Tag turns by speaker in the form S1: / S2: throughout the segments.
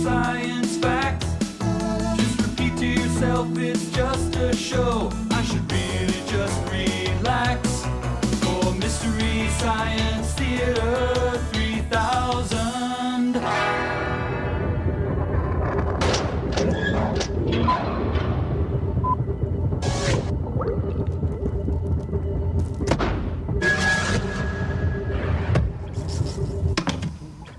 S1: science facts. Just repeat to yourself, it's just a show. I should really just relax. For Mystery Science Theater 3000.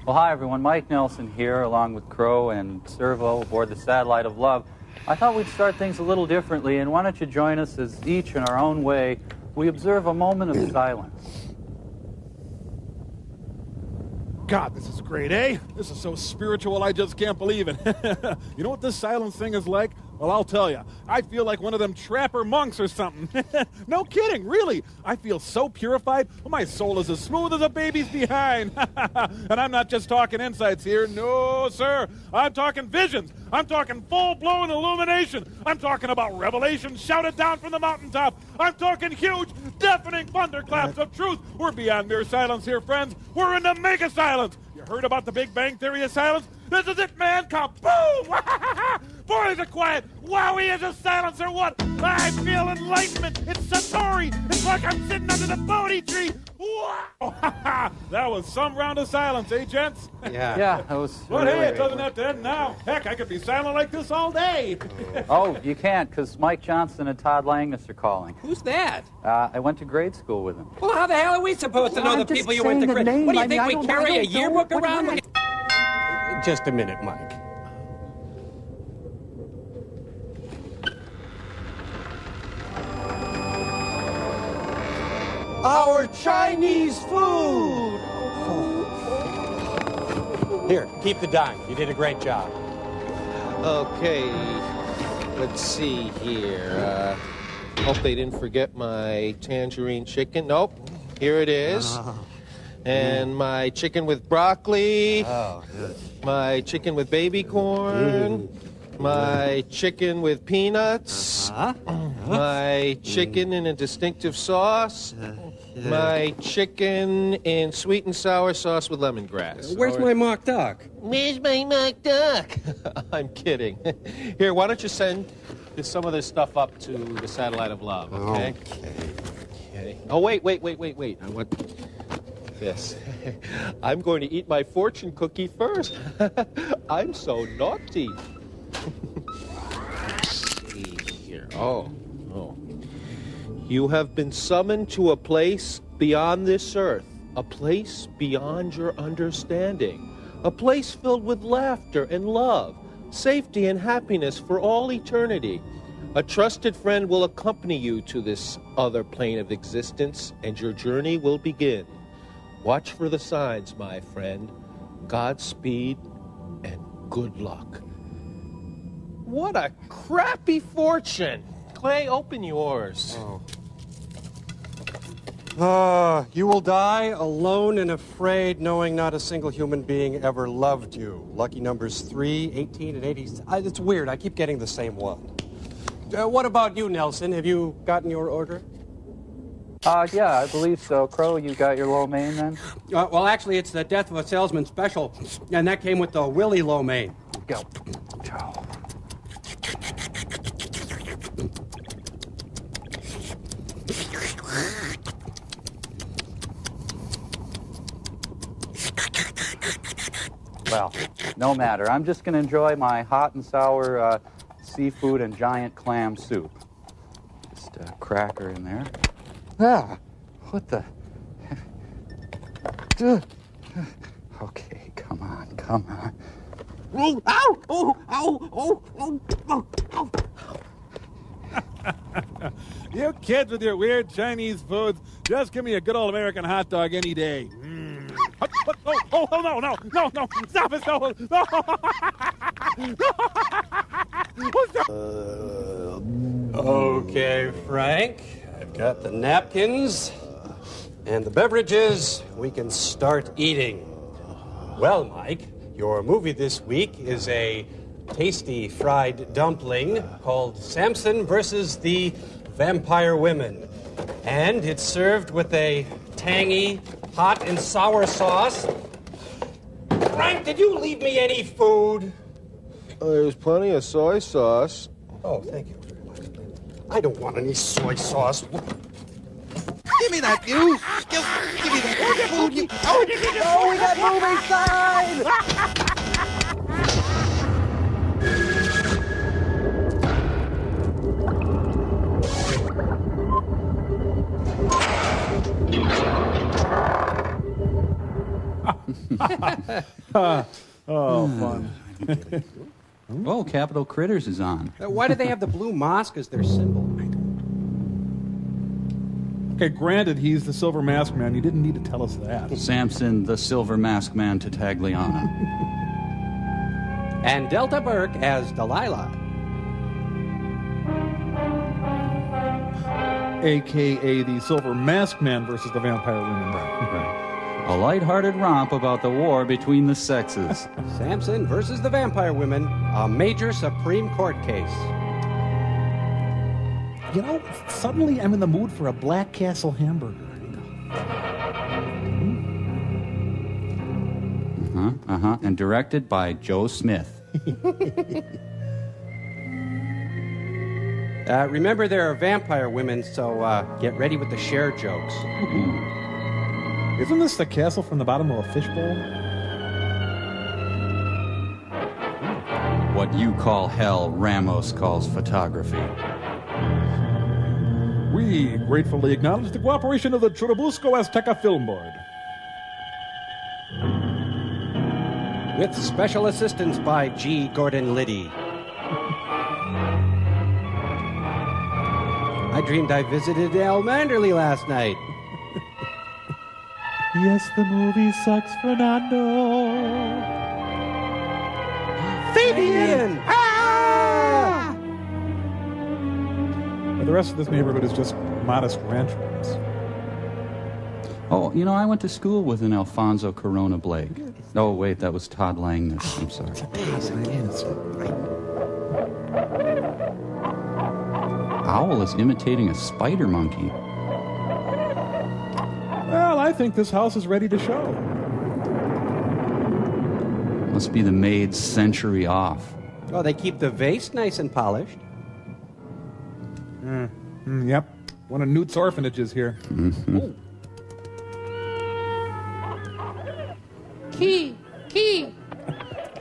S2: Well, hi everyone, Mike Nelson here, along with Crow and Servo aboard the Satellite of Love. I thought we'd start things a little differently, and why don't you join us as each in our own way, we observe a moment of silence.
S3: God, this is great, eh? This is so spiritual, I just can't believe it. You know what this silence thing is like? Well, I'll tell you. I feel like one of them trapper monks or something. No kidding, really. I feel so purified. Well, my soul is as smooth as a baby's behind. And I'm not just talking insights here. No, sir. I'm talking visions. I'm talking full-blown illumination. I'm talking about revelation shouted down from the mountaintop. I'm talking huge, deafening thunderclaps of truth. We're beyond mere silence here, friends. We're in the mega silence. You heard about the Big Bang Theory of silence? This is it, man. Kaboom! Boy, is it quiet. Wowie, is a silence or what? I feel enlightenment. It's Satori. It's like I'm sitting under the Bodhi tree. Wow! That was some round of silence, eh, gents?
S2: Yeah, that was...
S3: But hey, it doesn't have to end now. Heck, I could be silent like this all day.
S2: Oh, you can't, because Mike Johnson and Todd Langus are calling.
S4: Who's that?
S2: I went to grade school with them.
S4: Well, how the hell are we supposed to know the people you went to grade? What do you think, we carry a yearbook around?
S5: Just a minute, Mike. Our Chinese food! Here, keep the dime. You did a great job.
S6: Okay, let's see here. Hope they didn't forget my tangerine chicken. Nope, here it is. And my chicken with broccoli.
S5: Oh, good.
S6: My chicken with baby corn. My chicken with peanuts. My chicken in a distinctive sauce. My chicken in sweet and sour sauce with lemongrass.
S4: Where's my mock duck?
S6: Where's my mock duck? I'm kidding. Here, why don't you send some of this stuff up to the Satellite of Love, okay? Okay. Oh, wait. I want this. I'm going to eat my fortune cookie first. I'm so naughty. Let's see here. Oh. You have been summoned to a place beyond this earth, a place beyond your understanding, a place filled with laughter and love, safety and happiness for all eternity. A trusted friend will accompany you to this other plane of existence, and your journey will begin. Watch for the signs, my friend. Godspeed and good luck. What a crappy fortune. Clay, open yours.
S5: You will die alone and afraid, knowing not a single human being ever loved you. Lucky numbers 3, 18, and 80. It's weird. I keep getting the same one. What about you, Nelson? Have you gotten your order?
S2: Yeah, I believe so. Crow, you got your lo mein then?
S4: Well, actually, it's the Death of a Salesman special, and that came with the Willie lo mein.
S2: Go. Well, no matter. I'm just going to enjoy my hot and sour seafood and giant clam soup. Just a cracker in there. Ah, what the... Okay, come on.
S5: Oh, ow! Oh, ow! Oh, oh, oh, oh.
S3: You kids with your weird Chinese foods, just give me a good old American hot dog any day. Oh, no, stop it, no.
S5: Okay, Frank, I've got the napkins and the beverages. We can start eating. Well, Mike, your movie this week is a tasty fried dumpling called Samson versus the Vampire Women. And it's served with a tangy, hot and sour sauce. Frank, did you leave me any food?
S6: There's plenty of soy sauce.
S5: Oh, thank you very much. I don't want any soy sauce.
S7: Give me that, you! Give me that!
S5: Oh, we got movie sign!
S3: Oh, fun.
S2: Oh, Capital Critters is on.
S4: Why do they have the blue mosque as their symbol?
S3: Okay, granted, he's the Silver Mask Man. You didn't need to tell us that.
S2: Samson, the Silver Mask Man to Tagliana.
S4: And Delta Burke as Delilah.
S3: A.K.A. the Silver Mask Man versus the Vampire Women.
S2: A lighthearted romp about the war between the sexes.
S4: Samson versus the Vampire Women, a major Supreme Court case.
S3: You know, suddenly I'm in the mood for a Black Castle hamburger.
S2: And directed by Joe Smith.
S4: Remember, there are vampire women, so get ready with the share jokes.
S3: Isn't this the castle from the bottom of a fishbowl?
S2: What you call hell, Ramos calls photography.
S3: We gratefully acknowledge the cooperation of the Churubusco Azteca Film Board.
S4: With special assistance by G. Gordon Liddy. I dreamed I visited El Manderley last night.
S3: Yes, the movie sucks, Fernando.
S4: Fabian! Ah!
S3: The rest of this neighborhood is just modest ranch homes.
S2: Oh, you know, I went to school with an Alfonso Corona Blake. Oh, wait, that was Todd Langness. I'm sorry. Owl is imitating a spider monkey.
S3: Well, I think this house is ready to show.
S2: Must be the maid's century off.
S4: Oh, they keep the vase nice and polished.
S3: Yep. One of Newt's orphanages here.
S8: Key!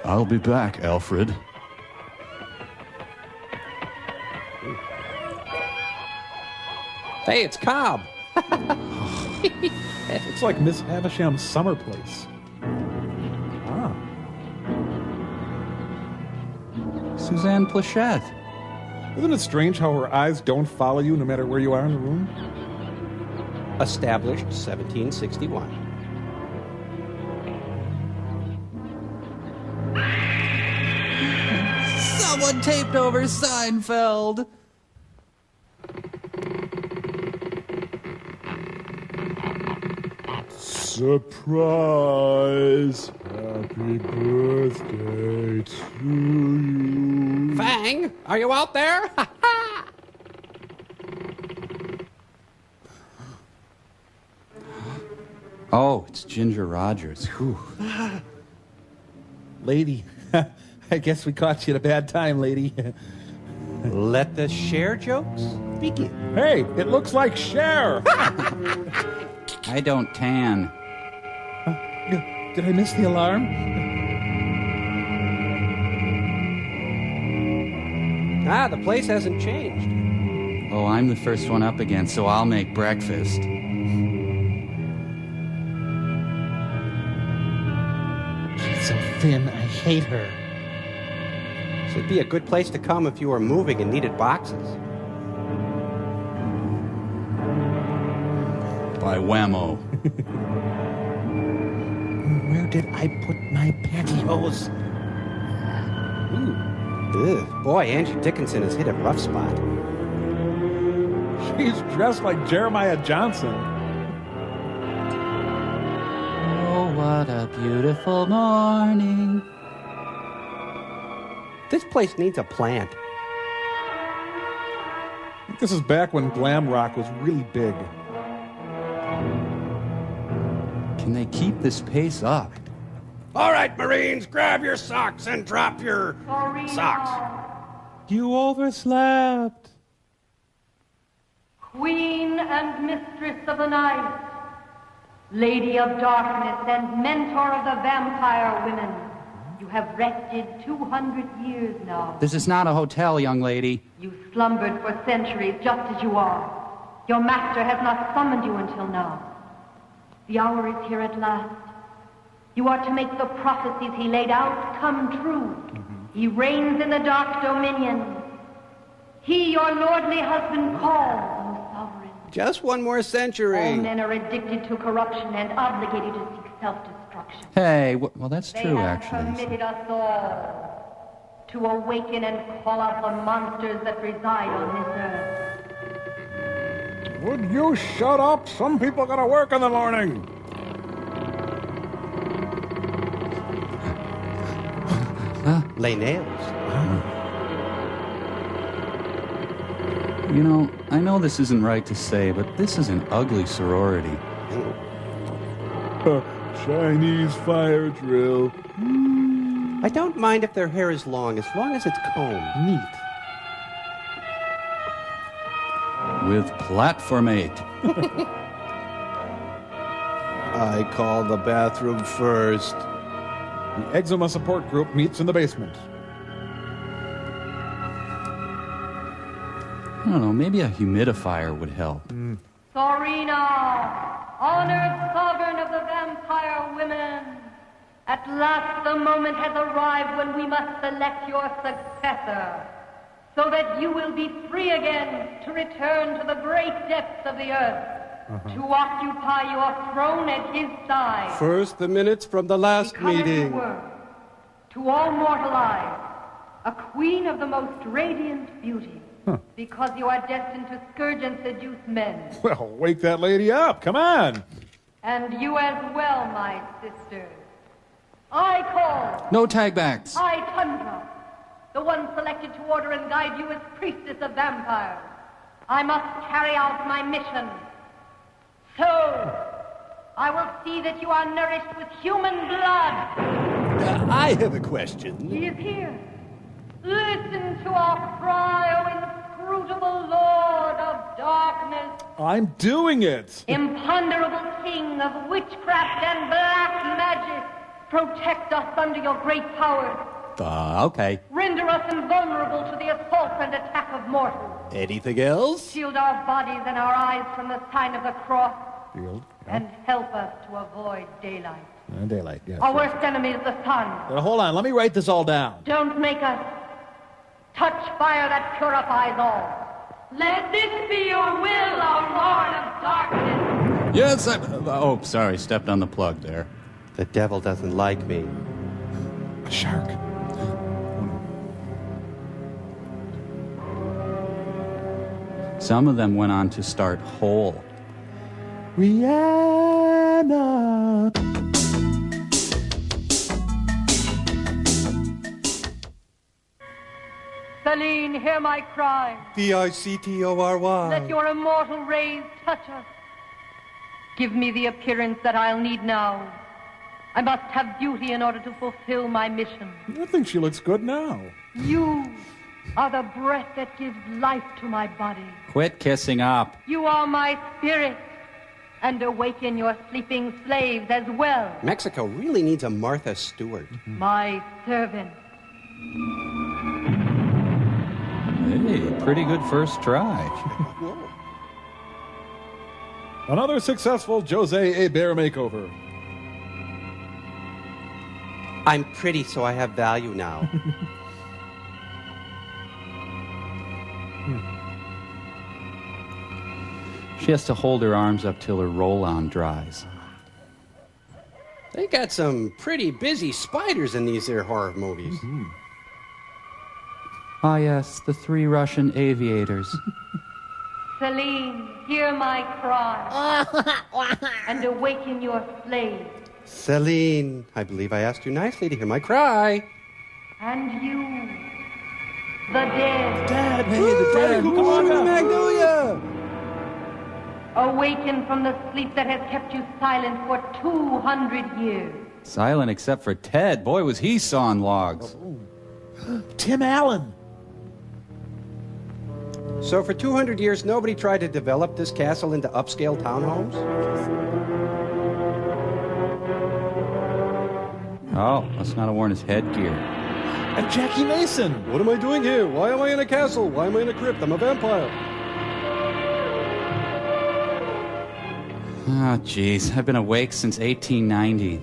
S2: I'll be back, Alfred.
S4: Hey, it's Cobb.
S3: It's like Miss Havisham's summer place. Ah.
S2: Suzanne Plachette.
S3: Isn't it strange how her eyes don't follow you no matter where you are in the room?
S4: Established 1761.
S8: Someone taped over Seinfeld.
S3: Surprise! Happy birthday to you.
S4: Fang, are you out there?
S2: Oh, it's Ginger Rogers. Whew.
S3: Lady, I guess we caught you at a bad time, lady.
S4: Let the share jokes begin.
S3: Hey, it looks like Cher.
S2: I don't tan.
S3: Did I miss the alarm?
S4: The place hasn't changed.
S2: Oh, I'm the first one up again, so I'll make breakfast.
S7: She's so thin, I hate her.
S4: This would be a good place to come if you were moving and needed boxes.
S2: By whammo.
S7: Where did I put my pantyhose?
S4: Ugh. Boy, Angie Dickinson has hit a rough spot.
S3: She's dressed like Jeremiah Johnson.
S2: Oh, what a beautiful morning.
S4: This place needs a plant.
S3: I think this is back when glam rock was really big.
S2: Can they keep this pace up?
S5: All right, Marines, grab your socks and drop your socks.
S6: You overslept.
S9: Queen and mistress of the night, lady of darkness and mentor of the vampire women, you have rested 200 years now.
S8: This is not a hotel, young lady.
S9: You slumbered for centuries just as you are. Your master has not summoned you until now. The hour is here at last. You are to make the prophecies he laid out come true. He reigns in the dark dominion. He, your lordly husband, calls, O sovereign.
S5: Just one more century.
S9: All men are addicted to corruption and obligated to seek self-destruction.
S2: Hey, well, that's
S9: They
S2: true,
S9: have
S2: actually.
S9: permitted us all to awaken and call out the monsters that reside on this earth.
S3: Would you shut up? Some people gotta work in the morning.
S5: Lay nails.
S2: You know, I know this isn't right to say, but this is an ugly sorority.
S3: Chinese fire drill.
S5: I don't mind if their hair is long as it's combed.
S3: Neat.
S2: With Platform 8.
S6: I call the bathroom first.
S3: The eczema support group meets in the basement.
S2: I don't know, maybe a humidifier would help.
S9: Sorina, honored sovereign of the vampire women, at last the moment has arrived when we must select your successor, so that you will be free again to return to the great depths of the earth, to occupy your throne at his side.
S5: First, the minutes from the last
S9: Become, as you
S5: meeting.
S9: were, to all mortal eyes, a queen of the most radiant beauty, because you are destined to scourge and seduce men.
S3: Well, wake that lady up. Come on.
S9: And you as well, my sisters. I call,
S8: No tagbacks.
S9: I Tundra, the one selected to order and guide you as priestess of vampires. I must carry out my mission. So, I will see that you are nourished with human blood.
S7: I have a question.
S9: He is here. Listen to our cry, O inscrutable Lord of darkness,
S3: I'm doing it.
S9: imponderable king of witchcraft and black magic. Protect us under your great power.
S7: Okay.
S9: Render us invulnerable to the assault and attack of mortals.
S7: Anything else?
S9: Shield our bodies and our eyes from the sign of the cross,
S3: Field.
S9: and help us to avoid daylight.
S3: Daylight, yes.
S9: Our worst enemy is the sun.
S3: Hold on, let me write this all down.
S9: Don't make us touch fire that purifies all. Let this be your will, our Lord of darkness.
S2: Yes, oh, sorry, stepped on the plug there.
S5: The devil doesn't like me.
S3: A shark.
S2: Some of them went on to start Hole.
S6: Rihanna.
S9: Celine, hear my cry.
S5: Victory.
S9: Let your immortal rays touch us. Give me the appearance that I'll need now. I must have beauty in order to fulfill my mission.
S3: I think she looks good now.
S9: You are the breath that gives life to my body.
S2: Quit kissing up.
S9: You are my spirit, and awaken your sleeping slaves as well.
S5: Mexico really needs a Martha Stewart.
S9: My servant.
S2: Hey, pretty good first try.
S3: Another successful Jose A. Bear makeover.
S5: I'm pretty, so I have value now.
S2: She has to hold her arms up till her roll-on dries.
S5: They got some pretty busy spiders in these here horror movies.
S2: Ah, yes, the 3 Russian aviators.
S9: Celine, hear my cry, and awaken your slave.
S5: Celine, I believe I asked you nicely to hear my cry.
S9: And you, the dead,
S7: Dad, hey, the dad.
S5: Come on, Magnolia!
S9: awaken from the sleep that has kept you silent for 200 years.
S8: Silent except for Ted. Boy, was he sawing logs.
S3: Tim Allen.
S5: So for 200 years, nobody tried to develop this castle into upscale townhomes?
S8: Oh, must not have worn his headgear.
S3: And Jackie Mason.
S5: What am I doing here? Why am I in a castle? Why am I in a crypt? I'm a vampire.
S8: Oh, jeez. I've been awake since 1890.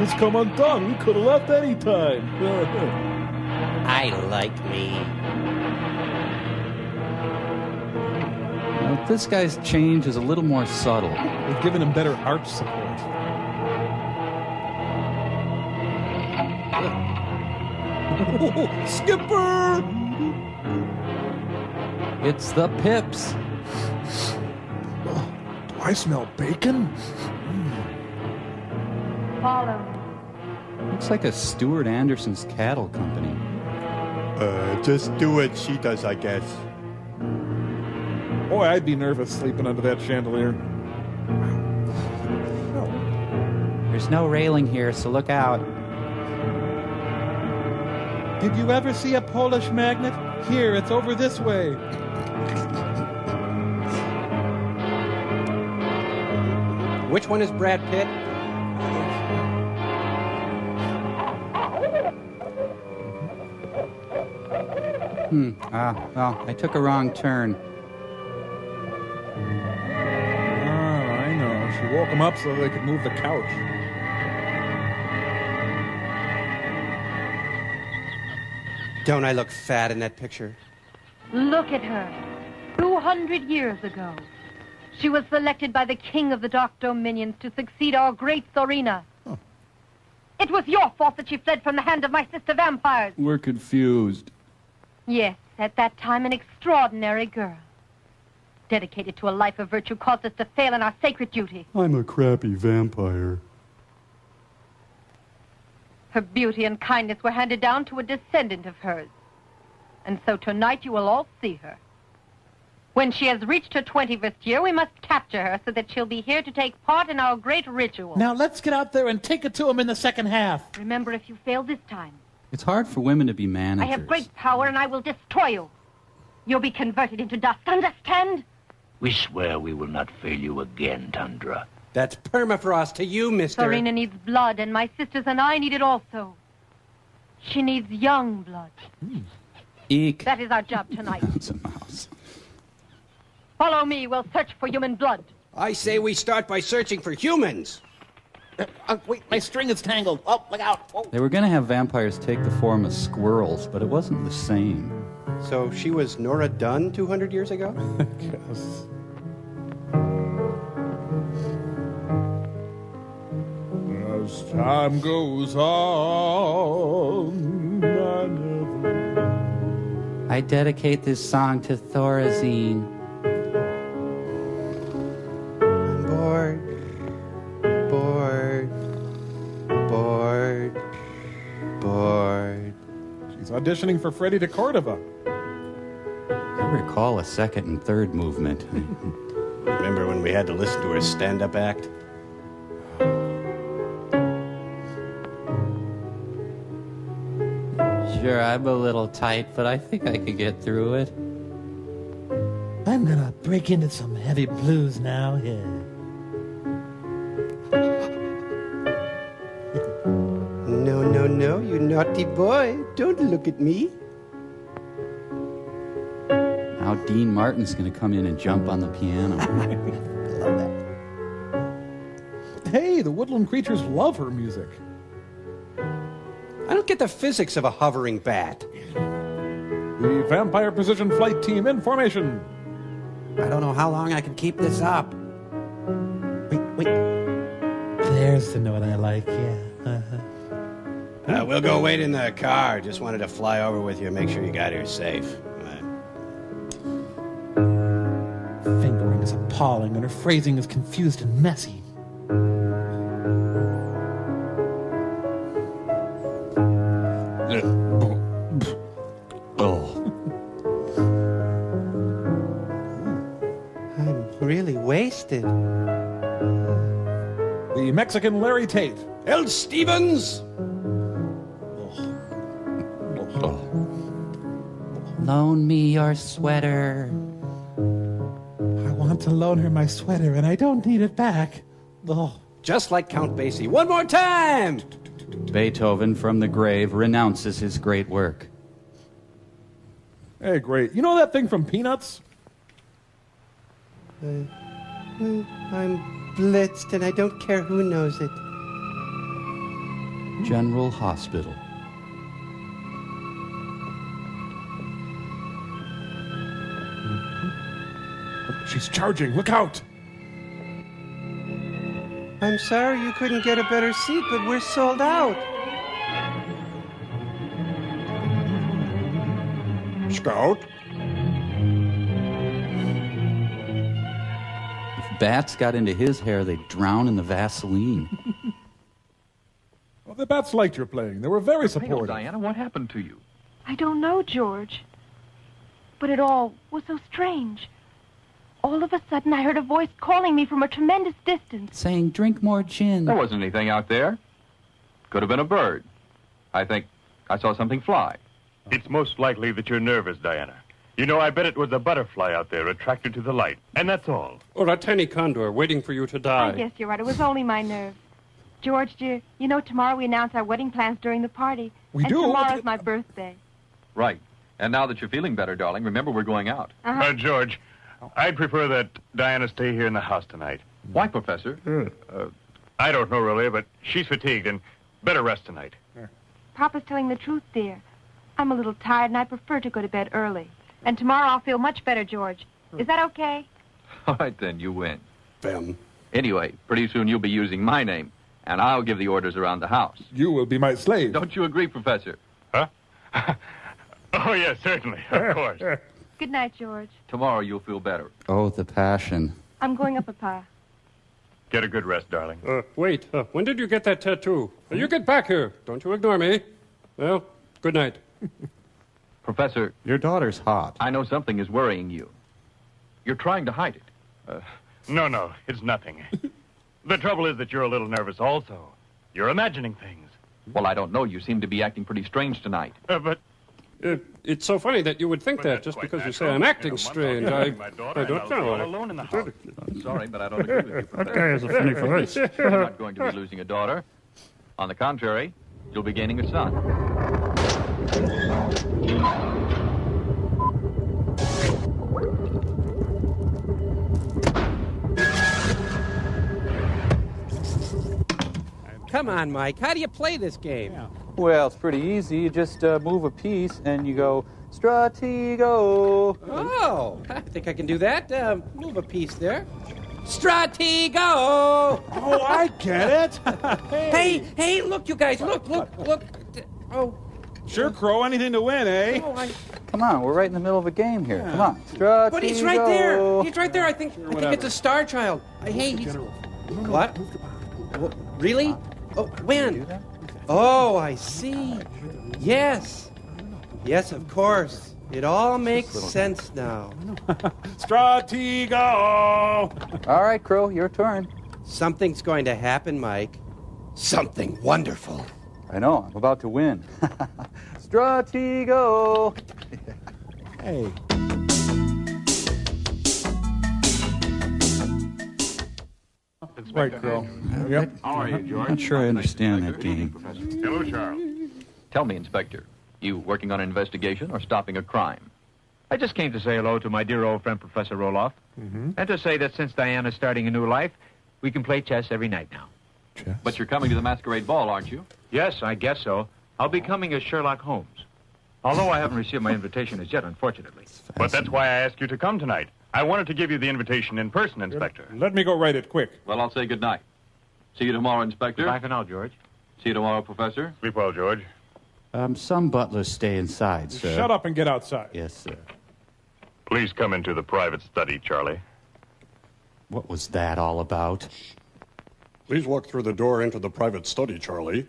S3: It's come undone. We could have left any time.
S5: I like me.
S8: Now, this guy's change is a little more subtle.
S3: We've given him better arch support. Skipper!
S8: It's the Pips.
S3: Do I smell bacon?
S9: Follow.
S8: Looks like a Stuart Anderson's cattle company.
S7: Just do what she does, I guess.
S3: Boy, I'd be nervous sleeping under that chandelier.
S8: There's no railing here, so look out.
S3: Did you ever see a Polish magnet? Here, it's over this way.
S5: Which one is Brad Pitt?
S8: Well, I took a wrong turn.
S3: I know. She woke him up so they could move the couch.
S5: Don't I look fat in that picture?
S9: Look at her. 200 years ago, she was selected by the king of the Dark Dominions to succeed our great Thorina.
S3: Huh.
S9: It was your fault that she fled from the hand of my sister vampires.
S8: We're confused.
S9: Yes, at that time, an extraordinary girl. Dedicated to a life of virtue caused us to fail in our sacred duty.
S7: I'm a crappy vampire.
S9: Her beauty and kindness were handed down to a descendant of hers. And so tonight you will all see her. When she has reached her 21st year, we must capture her so that she'll be here to take part in our great ritual.
S10: Now let's get out there and take it to him in the second half.
S9: Remember, if you fail this time,
S8: It's hard for women to be managers.
S9: I have great power and I will destroy you. You'll be converted into dust, understand?
S11: We swear we will not fail you again, Tundra.
S5: That's permafrost to you, mister.
S9: Thorina needs blood, and my sisters and I need it also. She needs young blood.
S8: Eek.
S9: That is our job tonight.
S8: It's a mouse.
S9: Follow me, we'll search for human blood.
S5: I say we start by searching for humans.
S10: Wait, my string is tangled. Oh, look out. Oh.
S8: They were going to have vampires take the form of squirrels, but it wasn't the same.
S5: So she was Nora Dunn 200 years ago?
S3: I guess. As time goes on, I never...
S8: I dedicate this song to Thorazine.
S5: I'm bored. Bored.
S3: She's auditioning for Freddie de Cordova.
S8: I recall a second and third movement.
S5: Remember when we had to listen to her stand-up act?
S8: Sure, I'm a little tight, but I think I could get through it.
S10: I'm gonna break into some heavy blues now. Yeah.
S5: No, you naughty boy. Don't look at me.
S8: Now Dean Martin's going to come in and jump on the piano.
S10: Love that.
S3: Hey, the woodland creatures love her music.
S5: I don't get the physics of a hovering bat.
S3: The Vampire Precision Flight Team in formation.
S12: I don't know how long I can keep this up.
S10: Wait. There's the note I like, yeah.
S5: We'll go wait in the car. Just wanted to fly over with you and make sure you got here safe.
S10: Fingering is appalling, and her phrasing is confused and messy.
S5: I'm really wasted.
S3: the Mexican Larry Tate.
S5: El Stevens!
S12: Loan me your sweater.
S10: I want to loan her my sweater, and I don't need it back. Oh.
S5: Just like Count Basie. One more time!
S8: Beethoven from the grave renounces his great work.
S3: Hey, great. You know that thing from Peanuts?
S13: I'm blitzed, and I don't care who knows it.
S8: General Hospital.
S3: She's charging. Look out.
S13: I'm sorry you couldn't get a better seat, but we're sold out.
S5: Scout?
S8: If bats got into his hair, they'd drown in the Vaseline.
S3: Well, the bats liked your playing. They were very supportive.
S14: Diana, what happened to you?
S9: I don't know, George. But it all was so strange. All of a sudden, I heard a voice calling me from a tremendous distance.
S8: Saying, drink more gin.
S14: There wasn't anything out there. Could have been a bird. I think I saw something fly.
S15: It's most likely that you're nervous, Diana. You know, I bet it was a butterfly out there attracted to the light. And that's all.
S4: Or a tiny condor waiting for you to die.
S9: I guess you're right. It was only my nerves. George, dear, you know tomorrow we announce our wedding plans during the party.
S14: We
S9: and
S14: do?
S9: tomorrow's my birthday.
S14: Right. And now that you're feeling better, darling, remember we're going out.
S15: George, I'd prefer that Diana stay here in the house tonight.
S14: Why, Professor?
S15: I don't know, really, but she's fatigued and better rest tonight.
S9: Papa's telling the truth, dear. I'm a little tired, and I prefer to go to bed early. And tomorrow I'll feel much better, George. Is that okay?
S14: All right, then, you win.
S5: Ben.
S14: Anyway, pretty soon you'll be using my name, and I'll give the orders around the house.
S3: You will be my slave.
S14: Don't you agree, Professor?
S15: Huh? Oh, yes, certainly, of course.
S9: Good night, George.
S14: Tomorrow you'll feel better.
S8: Oh, the passion.
S9: I'm going up, Papa.
S15: Get a good rest, darling.
S4: Wait, when did you get that tattoo? You get back here. Don't you ignore me. Well, good night.
S14: Professor.
S8: Your daughter's hot.
S14: I know something is worrying you. You're trying to hide it.
S15: No, it's nothing. The trouble is that you're a little nervous also. You're imagining things.
S14: Well, I don't know. You seem to be acting pretty strange tonight.
S15: But...
S4: it's so funny that you would think that just because you say I'm acting strange. I don't know.
S15: Alone in the house.
S14: I'm sorry, but I don't agree with you, Professor.
S10: That guy has a funny voice.
S14: You're not going to be losing a daughter. On the contrary, you'll be gaining a son.
S12: Come on, Mike. How do you play this game?
S2: Well, it's pretty easy. You just move a piece and you go, Stratego.
S12: Oh, I think I can do that. Move a piece there. Stratego! Oh,
S3: I get it.
S12: hey, look, you guys. Look. Oh.
S3: Sure, Crow. Anything to win, eh?
S2: Come on, we're right in the middle of a game here. Come on. Stratego.
S12: But he's right there. He's right there. I think it's a star child. Hey, he's... What? Really? Oh, when? Oh, I see. Yes. Yes, of course. It all makes sense now.
S3: Stratego!
S2: All right, Crow, your turn.
S12: Something's going to happen, Mike. Something wonderful.
S2: I know, I'm about to win. Stratego!
S3: Hey. Right, Crow. Yep.
S14: How are you, George?
S8: I'm not sure I understand that game.
S15: Hello, Charles.
S14: Tell me, Inspector, you working on an investigation or stopping a crime?
S16: I just came to say hello to my dear old friend, Professor Roloff, and to say that since Diana's starting a new life, we can play chess every night now.
S3: Chess?
S14: But you're coming to the masquerade ball, aren't you?
S16: Yes, I guess so. I'll be coming as Sherlock Holmes. Although I haven't received my invitation as yet, unfortunately.
S15: But that's why I asked you to come tonight. I wanted to give you the invitation in person, Inspector.
S3: Let me go write it quick.
S14: Well, I'll say good night. See you tomorrow, Inspector.
S16: Bye for now, George.
S14: See you tomorrow, Professor.
S15: Sleep well, George.
S8: Some butlers stay inside, sir.
S3: Shut up and get outside.
S8: Yes, sir.
S15: Please come into the private study, Charlie.
S8: What was that all about?
S5: Please walk through the door into the private study, Charlie.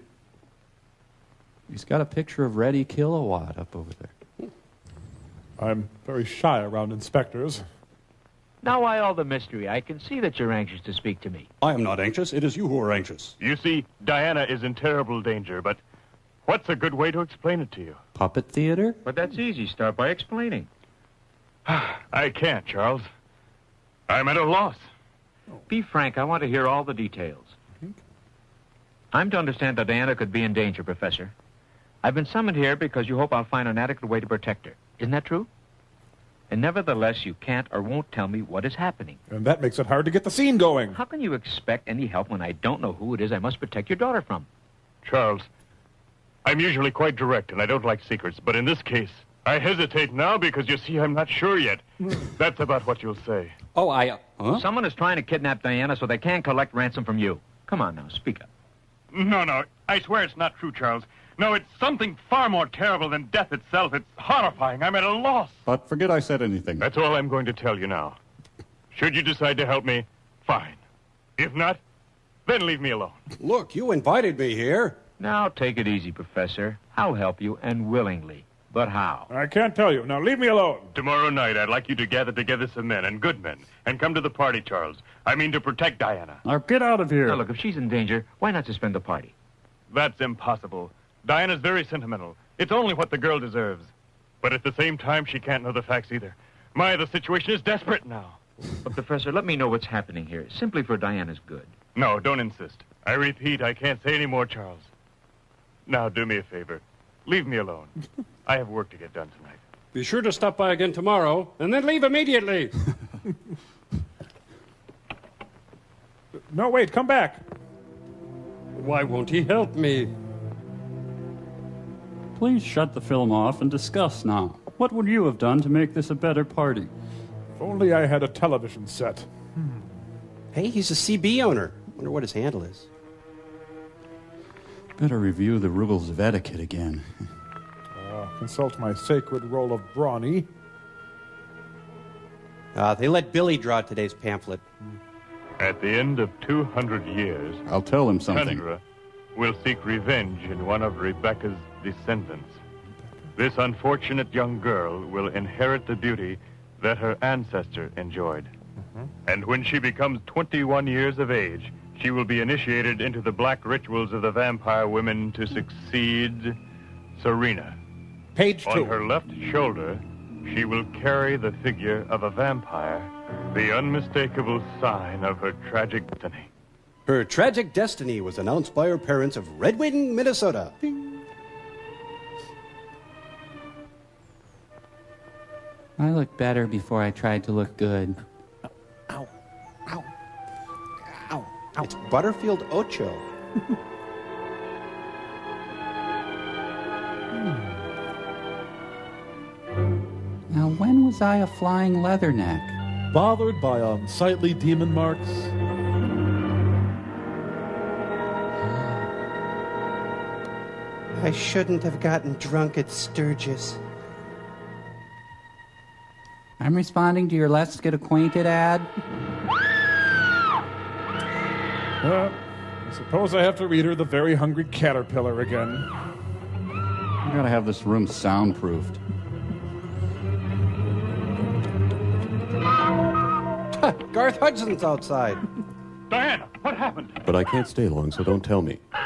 S8: He's got a picture of Reddy Kilowatt up over there.
S3: I'm very shy around inspectors.
S16: Now why all the mystery? I can see that you're anxious to speak to me.
S17: I am not anxious. It is you who are anxious.
S15: You see, Diana is in terrible danger, but what's a good way to explain it to you?
S8: Puppet theater?
S16: But that's easy. Start by explaining.
S15: I can't, Charles. I'm at a loss.
S16: Be frank. I want to hear all the details. I'm to understand that Diana could be in danger, Professor. I've been summoned here because you hope I'll find an adequate way to protect her. Isn't that true? And nevertheless, you can't or won't tell me what is happening.
S3: And that makes it hard to get the scene going.
S16: How can you expect any help when I don't know who it is I must protect your daughter from?
S15: Charles, I'm usually quite direct, and I don't like secrets, but in this case, I hesitate now because, you see, I'm not sure yet. That's about what you'll say.
S16: Oh, Someone is trying to kidnap Diana so they can collect ransom from you. Come on now, speak up.
S15: No, I swear it's not true, Charles. No, it's something far more terrible than death itself. It's horrifying. I'm at a loss.
S17: But forget I said anything.
S15: That's all I'm going to tell you now. Should you decide to help me, fine. If not, then leave me alone.
S5: Look, you invited me here.
S16: Now, take it easy, Professor. I'll help you, and willingly. But how?
S3: I can't tell you. Now, leave me alone.
S15: Tomorrow night, I'd like you to gather together some men, and good men, and come to the party, Charles. I mean to protect Diana.
S8: Now get out of here.
S16: Now, look, if she's in danger, why not suspend the party?
S15: That's impossible. Diana's very sentimental. It's only what the girl deserves. But at the same time, she can't know the facts either. The situation is desperate now.
S16: But, Professor, let me know what's happening here, simply for Diana's good.
S15: No, don't insist. I repeat, I can't say any more, Charles. Now, do me a favor. Leave me alone. I have work to get done tonight.
S4: Be sure to stop by again tomorrow, and then leave immediately.
S3: No, wait, come back.
S4: Why won't he help me?
S8: Please shut the film off and discuss now. What would you have done to make this a better party?
S3: If only I had a television set.
S5: Hey, he's a CB owner. Wonder what his handle is.
S8: Better review the rules of etiquette again.
S3: Consult my sacred roll of brawny.
S5: They let Billy draw today's pamphlet.
S15: At the end of 200 years,
S8: I'll tell him something.
S15: Kendra will seek revenge in one of Rebecca's descendants. This unfortunate young girl will inherit the beauty that her ancestor enjoyed. And when she becomes 21 years of age, she will be initiated into the black rituals of the vampire women to succeed Serena.
S3: Page 2.
S15: On her left shoulder, she will carry the figure of a vampire, the unmistakable sign of her tragic destiny.
S5: Her tragic destiny was announced by her parents of Red Wing, Minnesota.
S18: I looked better before I tried to look good.
S5: Ow. It's Butterfield Ocho.
S18: Now, when was I a flying leatherneck?
S3: Bothered by unsightly demon marks?
S13: I shouldn't have gotten drunk at Sturgis.
S18: I'm responding to your Let's Get Acquainted ad.
S3: I suppose I have to read her The Very Hungry Caterpillar again.
S8: I gotta have this room soundproofed.
S5: Garth Hudson's outside.
S15: Diana, what happened?
S17: But I can't stay long, so don't tell me.
S19: The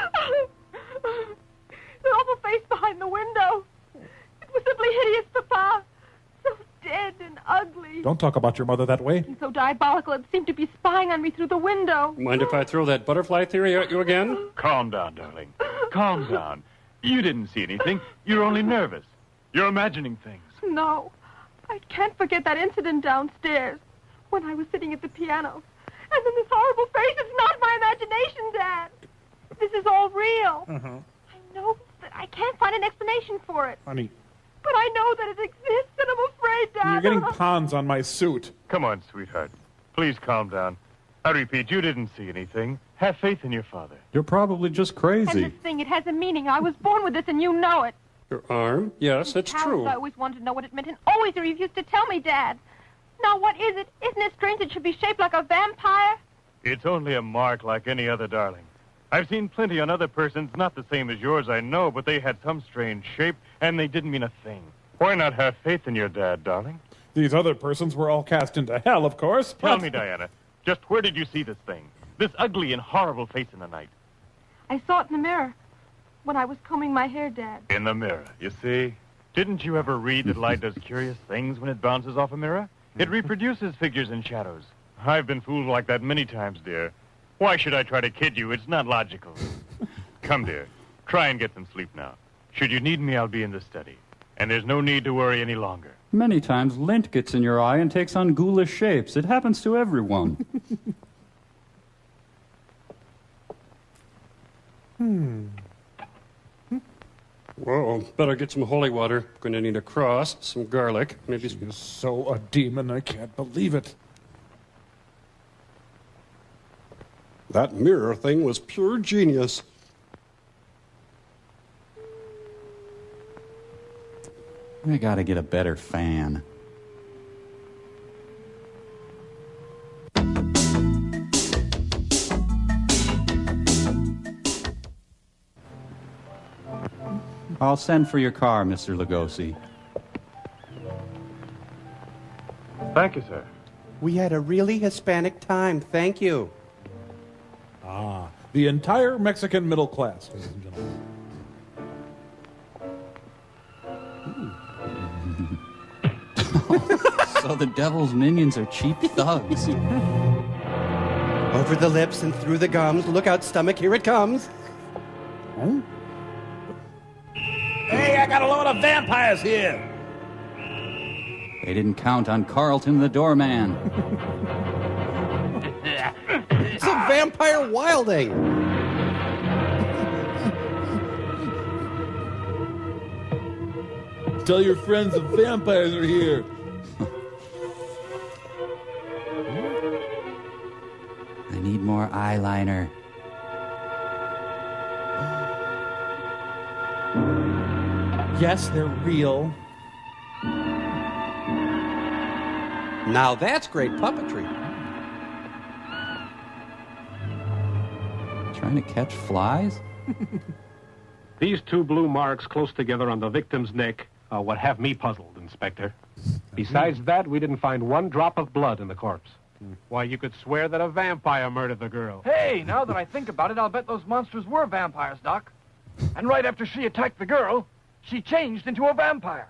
S19: awful face behind the window. It was simply hideous, Papa. So dead and ugly.
S3: Don't talk about your mother that way.
S19: And so diabolical it seemed to be spying on me through the window.
S4: Mind if I throw that butterfly theory at you again?
S15: Calm down, darling. Calm down. You didn't see anything. You're only nervous. You're imagining things.
S19: No. I can't forget that incident downstairs when I was sitting at the piano. And then this horrible face. It's not my imagination, Dad. This is all real. I know that I can't find an explanation for it.
S3: Honey,
S19: But I know that it exists, and I'm afraid, Dad.
S3: you're getting pawns on my suit.
S15: Come on, sweetheart. Please calm down. I repeat, you didn't see anything. Have faith in your father.
S8: You're probably just
S19: And
S8: crazy.
S19: this thing, it has a meaning. I was born with this, and you know it.
S4: Your arm? Yes, that's true.
S19: I always wanted to know what it meant, and always you refused to tell me, Dad. Now, what is it? Isn't it strange it should be shaped like a vampire?
S15: It's only a mark like any other, darling. I've seen plenty on other persons, not the same as yours, I know, but they had some strange shape, and they didn't mean a thing. Why not have faith in your dad, darling?
S3: These other persons were all cast into hell, of course.
S15: Tell me, Diana, just where did you see this thing? This ugly and horrible face in the night.
S19: I saw it in the mirror when I was combing my hair, Dad.
S15: In the mirror, you see? Didn't you ever read that light does curious things when it bounces off a mirror? It reproduces figures and shadows. I've been fooled like that many times, dear. Why should I try to kid you? It's not logical. Come, dear. Try and get some sleep now. Should you need me, I'll be in the study. And there's no need to worry any longer.
S8: Many times lint gets in your eye and takes on ghoulish shapes. It happens to everyone.
S4: Whoa, better get some holy water. Going to need a cross, some garlic, maybe some...
S3: You're so a demon, I can't believe it.
S17: That mirror thing was pure genius.
S18: I gotta get a better fan. I'll send for your car, Mr. Lugosi.
S15: Thank you, sir.
S13: We had a really Hispanic time. Thank you.
S3: Ah, the entire Mexican middle class, ladies and gentlemen.
S18: So the devil's minions are cheap thugs.
S13: Over the lips and through the gums. Look out, stomach, here it comes.
S3: Huh? Hey, I got a load of vampires here.
S18: They didn't count on Carlton the doorman.
S13: It's a vampire wilding.
S3: Tell your friends the vampires are here.
S18: I need more eyeliner.
S10: Yes, they're real.
S12: Now that's great puppetry.
S18: Trying to catch flies?
S20: These two blue marks close together on the victim's neck are what have me puzzled, Inspector. Besides that, we didn't find one drop of blood in the corpse. Why, you could swear that a vampire murdered the girl.
S21: Hey, now that I think about it, I'll bet those monsters were vampires, Doc. And right after she attacked the girl, she changed into a vampire.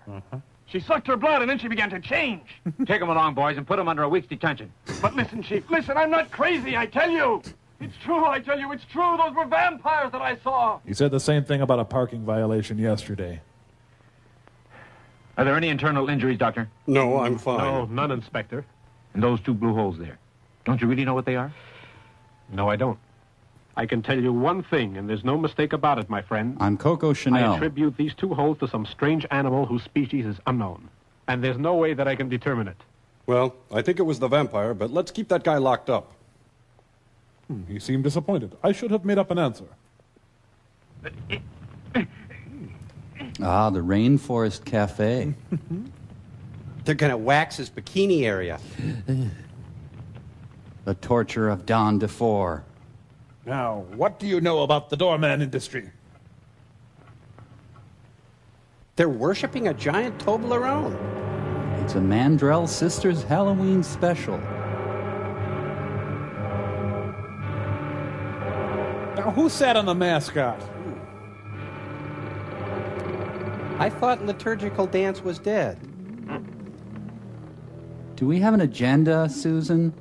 S21: She sucked her blood, and then she began to change.
S16: Take them along, boys, and put them under a week's detention.
S21: But listen, Chief, listen, I'm not crazy, I tell you. It's true, I tell you, it's true. Those were vampires that I saw.
S3: You said the same thing about a parking violation yesterday.
S16: Are there any internal injuries, Doctor?
S17: No, I'm fine.
S20: No, none, Inspector.
S16: And those two blue holes there. Don't you really know what they are?
S20: No, I don't. I can tell you one thing, and there's no mistake about it, my friend.
S18: I'm Coco Chanel.
S20: I attribute these two holes to some strange animal whose species is unknown. And there's no way that I can determine it.
S17: Well, I think it was the vampire, but let's keep that guy locked up.
S3: He seemed disappointed. I should have made up an answer.
S18: Ah, the Rainforest Cafe.
S13: They're going to wax his bikini area.
S18: The torture of Don DeFore.
S3: Now, what do you know about the doorman industry?
S13: They're worshiping a giant Toblerone.
S18: It's a Mandrell Sisters Halloween special.
S3: Now, who sat on the mascot?
S13: I thought liturgical dance was dead.
S18: Do we have an agenda, Susan?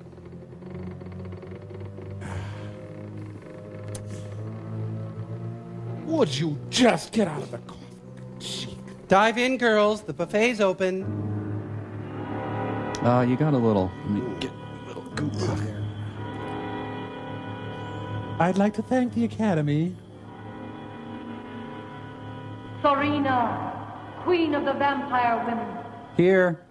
S3: Would you just get out of the coffin?
S13: Dive in, girls. The buffet's open.
S18: You got a little. Let me get a little goop out here.
S10: I'd like to thank the Academy.
S9: Sorina, Queen of the Vampire Women.
S18: Here.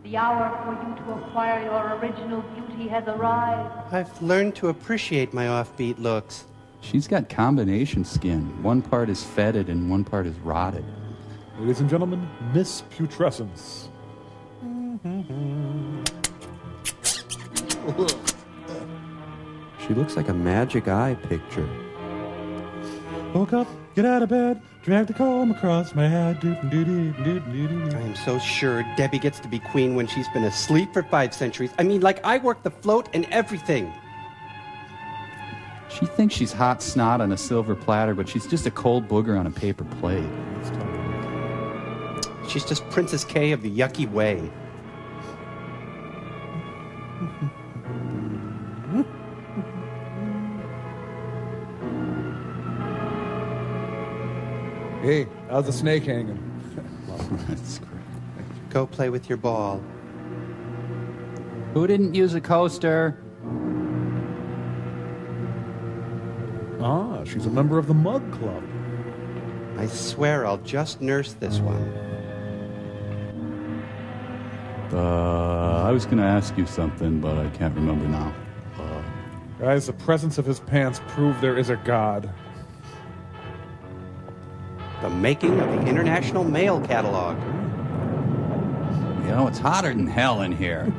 S9: The hour for you to acquire your original beauty has arrived.
S13: I've learned to appreciate my offbeat looks.
S18: She's got combination skin. One part is fetid and one part is rotted.
S3: Ladies and gentlemen, Miss Putrescence.
S18: She looks like a magic eye picture.
S10: Woke up, get out of bed, drag the comb across my head.
S13: I am so sure Debbie gets to be queen when she's been asleep for 5 centuries. I mean, like, I work the float and everything.
S18: She thinks she's hot snot on a silver platter, but she's just a cold booger on a paper plate.
S13: She's just Princess K of the yucky way.
S3: Hey, how's the snake hanging?
S18: That's great.
S13: Go play with your ball.
S18: Who didn't use a coaster?
S3: Ah, she's a member of the Mug Club.
S13: I swear I'll just nurse this one.
S8: I was going to ask you something, but I can't remember now.
S3: Guys, the presence of his pants prove there is a God.
S13: The making of the International Mail Catalog.
S18: You know, it's hotter than hell in here.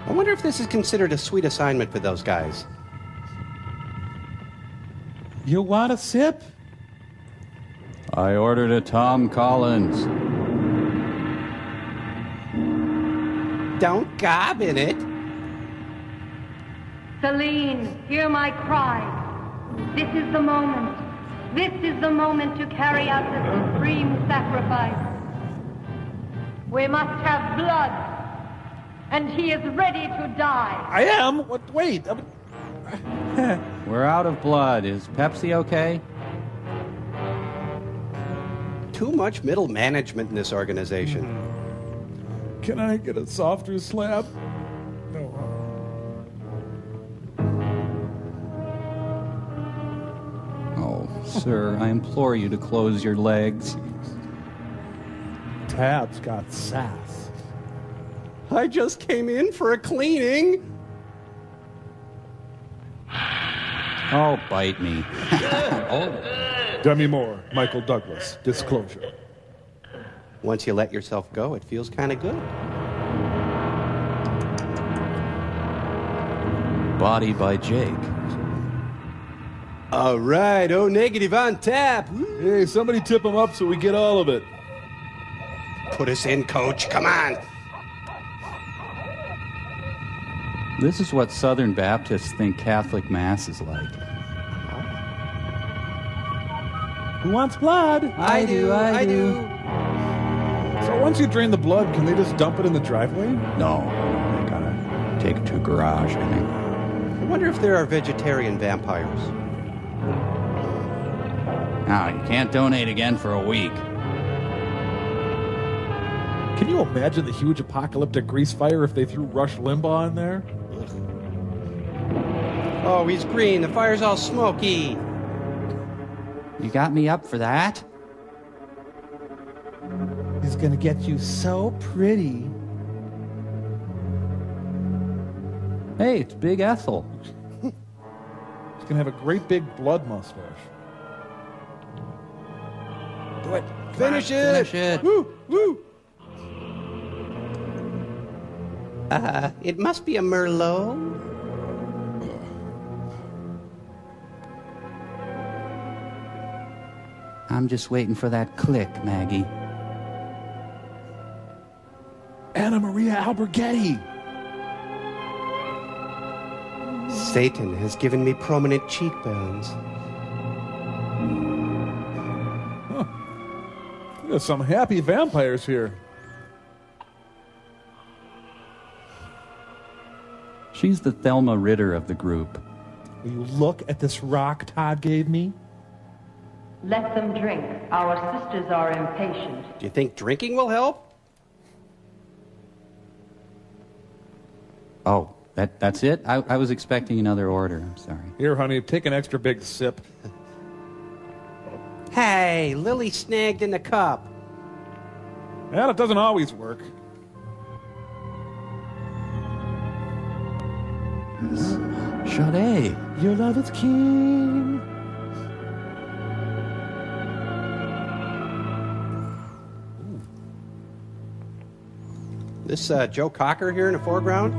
S13: I wonder if this is considered a sweet assignment for those guys.
S10: You want a sip?
S8: I ordered a Tom Collins.
S13: Don't gob in it.
S9: Celine, hear my cry. This is the moment. This is the moment to carry out the supreme sacrifice. We must have blood, and he is ready to die.
S3: I am? What? Wait.
S18: We're out of blood. Is Pepsi okay?
S13: Too much middle management in this organization.
S3: Can I get a softer slab? No.
S18: Oh, sir, I implore you to close your legs.
S3: Tab's got sass.
S13: I just came in for a cleaning.
S18: Oh, bite me.
S3: Demi Moore, Michael Douglas, disclosure.
S13: Once you let yourself go, it feels kind of good.
S18: Body by Jake.
S13: All right, O negative on tap.
S3: Hey, somebody tip him up so we get all of it.
S13: Put us in, coach. Come on.
S18: This is what Southern Baptists think Catholic Mass is like.
S10: Who wants blood?
S13: I do.
S3: So once you drain the blood, can they just dump it in the driveway?
S18: No, they gotta take it to a garage, I think.
S13: I wonder if there are vegetarian vampires.
S18: Now, you can't donate again for a week.
S3: Can you imagine the huge apocalyptic grease fire if they threw Rush Limbaugh in there?
S13: Oh, he's green. The fire's all smoky.
S18: You got me up for that?
S10: He's gonna get you so pretty.
S18: Hey, it's Big Ethel.
S3: He's gonna have a great big blood mustache.
S13: Do it. Finish it.
S18: Finish it.
S13: Woo, woo. It must be a Merlot.
S18: I'm just waiting for that click, Maggie.
S3: Anna Maria Alberghetti.
S13: Satan has given me prominent cheekbones.
S3: Huh. There's some happy vampires here.
S18: She's the Thelma Ritter of the group.
S10: Will you look at this rock Todd gave me?
S9: Let them drink. Our sisters are impatient.
S13: Do you think drinking will help?
S18: Oh, that's it? I was expecting another order. I'm sorry.
S3: Here, honey, take an extra big sip.
S13: Hey, Lily snagged in the cup.
S3: Well, it doesn't always work.
S18: Sade.
S10: Your love is king.
S13: This Joe Cocker here in the foreground?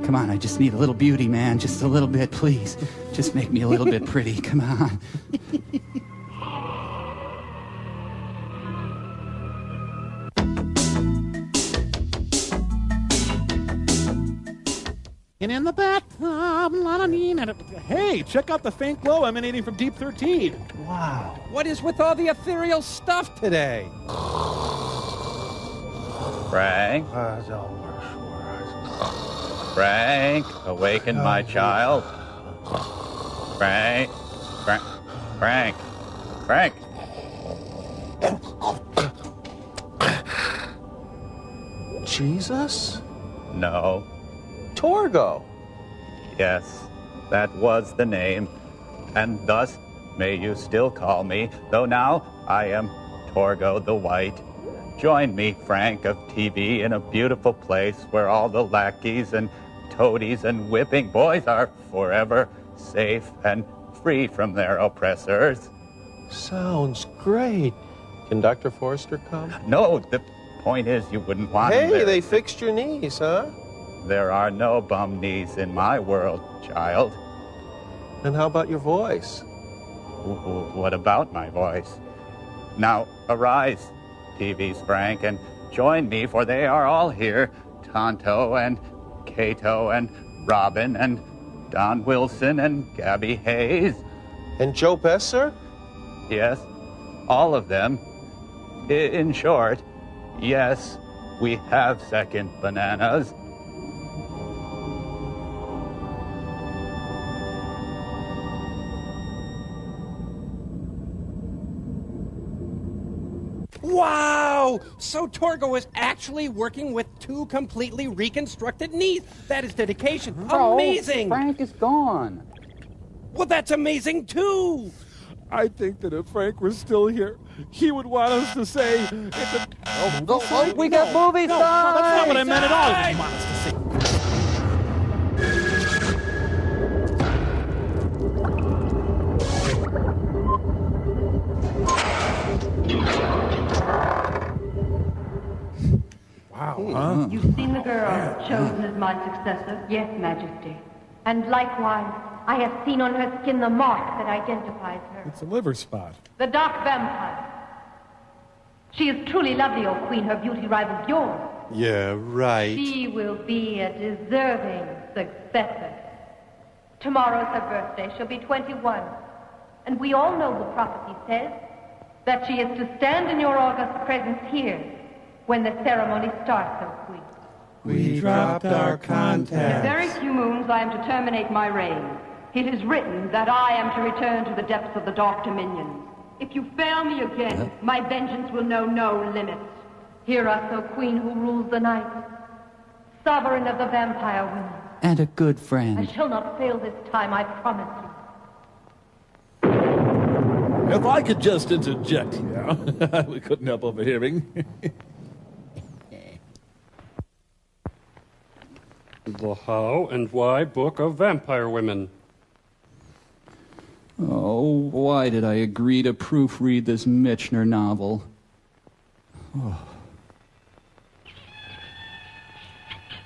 S18: Come on, I just need a little beauty, man. Just a little bit, please. Just make me a little bit pretty. Come on.
S3: And in the bathtub, hey, check out the faint glow emanating from Deep 13.
S12: Wow. What is with all the ethereal stuff today?
S2: Frank? Frank, awaken my child. Frank. Frank.
S6: Jesus?
S2: No.
S6: Torgo.
S2: Yes, that was the name. And thus may you still call me, though now I am Torgo the White. Join me, Frank, of TV, in a beautiful place where all the lackeys and toadies and whipping boys are forever safe and free from their oppressors.
S6: Sounds great. Can Dr. Forrester come?
S2: No, the point is you wouldn't want him
S6: Hey,
S2: there.
S6: they fixed your knees, huh?
S2: There are no bum knees in my world, child.
S6: And how about your voice?
S2: What about my voice? Now, arise, TV's Frank, and join me, for they are all here. Tonto and Cato and Robin and Don Wilson and Gabby Hayes.
S6: And Joe Besser?
S2: Yes, all of them. In short, yes, we have second bananas.
S12: Wow! So Torgo is actually working with two completely reconstructed knees. That is dedication. Amazing!
S2: Frank is gone.
S12: Well, that's amazing, too!
S3: I think that if Frank was still here, he would want us to say...
S2: We got movie
S3: No, that's not what I meant at all. He wants us to say... Wow, huh?
S9: You've seen the girl chosen as my successor? Yes, Majesty. And likewise, I have seen on her skin the mark that identifies her.
S3: It's a liver spot.
S9: The dark vampire. She is truly lovely, O Queen. Her beauty rivals yours.
S13: Yeah, right.
S9: She will be a deserving successor. Tomorrow's her birthday. She'll be 21. And we all know the prophecy says that she is to stand in your august presence here when the ceremony starts, O Queen.
S10: We dropped our
S9: In
S10: contacts.
S9: very few moons I am to terminate my reign. It is written that I am to return to the depths of the Dark Dominions. If you fail me again, my vengeance will know no limits. Hear us, O Queen who rules the night, sovereign of the vampire women.
S18: And a good friend.
S9: I shall not fail this time, I promise you.
S3: If I could just interject here, we couldn't help overhearing.
S4: The How and Why Book of Vampire Women.
S18: Oh, why did I agree to proofread this Michener novel? Oh.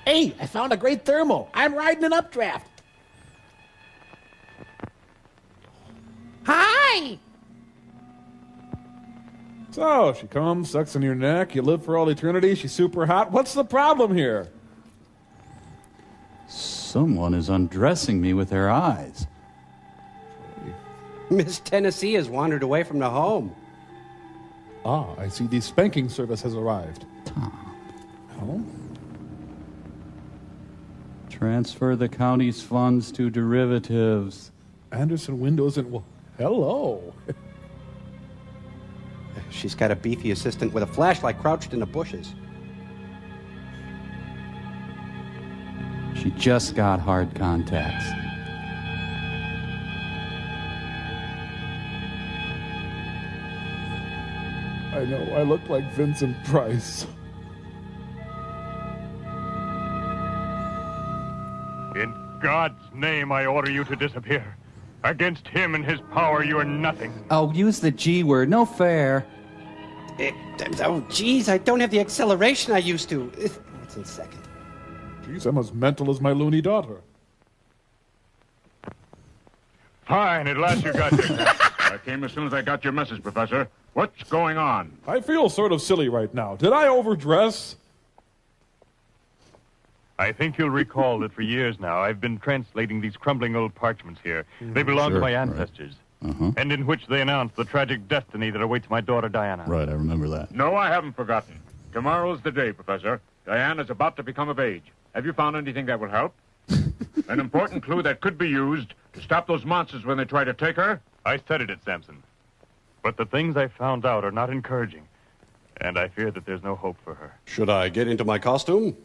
S10: Hey, I found a great thermal. I'm riding an updraft. Hi!
S3: So, she comes, sucks on your neck, you live for all eternity, she's super hot. What's the problem here?
S18: Someone is undressing me with their eyes.
S13: Miss Tennessee has wandered away from the home.
S3: Ah, I see the spanking service has arrived. Oh?
S18: Transfer the county's funds to derivatives.
S3: Anderson Windows and... Well, hello.
S13: She's got a beefy assistant with a flashlight crouched in the bushes.
S18: She just got hard contacts.
S3: I know, I look like Vincent Price.
S15: In God's name, I order you to disappear. Against him and his power, you are nothing.
S18: Oh, use the G word. No fair.
S13: Oh, geez, I don't have the acceleration I used to. It's in second.
S3: Geez, I'm as mental as my loony daughter.
S15: Fine, at last you got here. I came as soon as I got your message, Professor. What's going on?
S3: I feel sort of silly right now. Did I overdress?
S15: I think you'll recall that for years now I've been translating these crumbling old parchments here. They belong to my ancestors, and in which they announce the tragic destiny that awaits my daughter Diana.
S8: Right, I remember that.
S15: No, I haven't forgotten. Tomorrow's the day, Professor. Diana's about to become of age. Have you found anything that will help? An important clue that could be used to stop those monsters when they try to take her? I studied it, Samson. But the things I found out are not encouraging, and I fear that there's no hope for her.
S17: Should I get into my costume?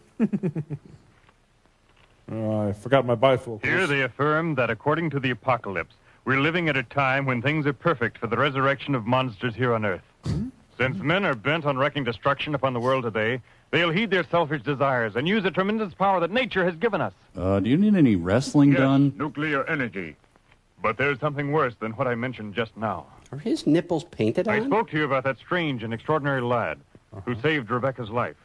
S3: I forgot my bifocals.
S15: Here they affirm that according to the apocalypse, we're living at a time when things are perfect for the resurrection of monsters here on Earth. Since men are bent on wreaking destruction upon the world today, they'll heed their selfish desires and use the tremendous power that nature has given us.
S8: Do you need any wrestling done?
S15: Nuclear energy. But there's something worse than what I mentioned just now.
S13: Are his nipples painted on?
S15: I spoke to you about that strange and extraordinary lad who saved Rebecca's life.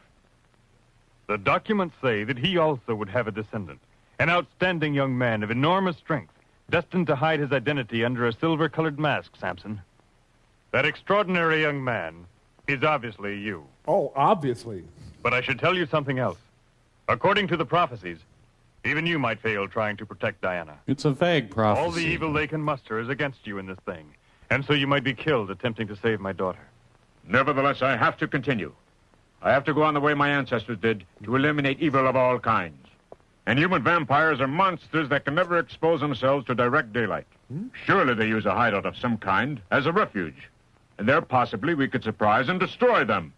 S15: The documents say that he also would have a descendant, an outstanding young man of enormous strength, destined to hide his identity under a silver-colored mask, Samson. That extraordinary young man is obviously you.
S3: Oh, obviously.
S15: But I should tell you something else. According to the prophecies, even you might fail trying to protect Diana.
S8: It's a vague prophecy.
S15: All the evil they can muster is against you in this thing, and so you might be killed attempting to save my daughter.
S16: Nevertheless, I have to continue. I have to go on the way my ancestors did to eliminate evil of all kinds. And human vampires are monsters that can never expose themselves to direct daylight. Surely they use a hideout of some kind as a refuge. And there possibly we could surprise and destroy them.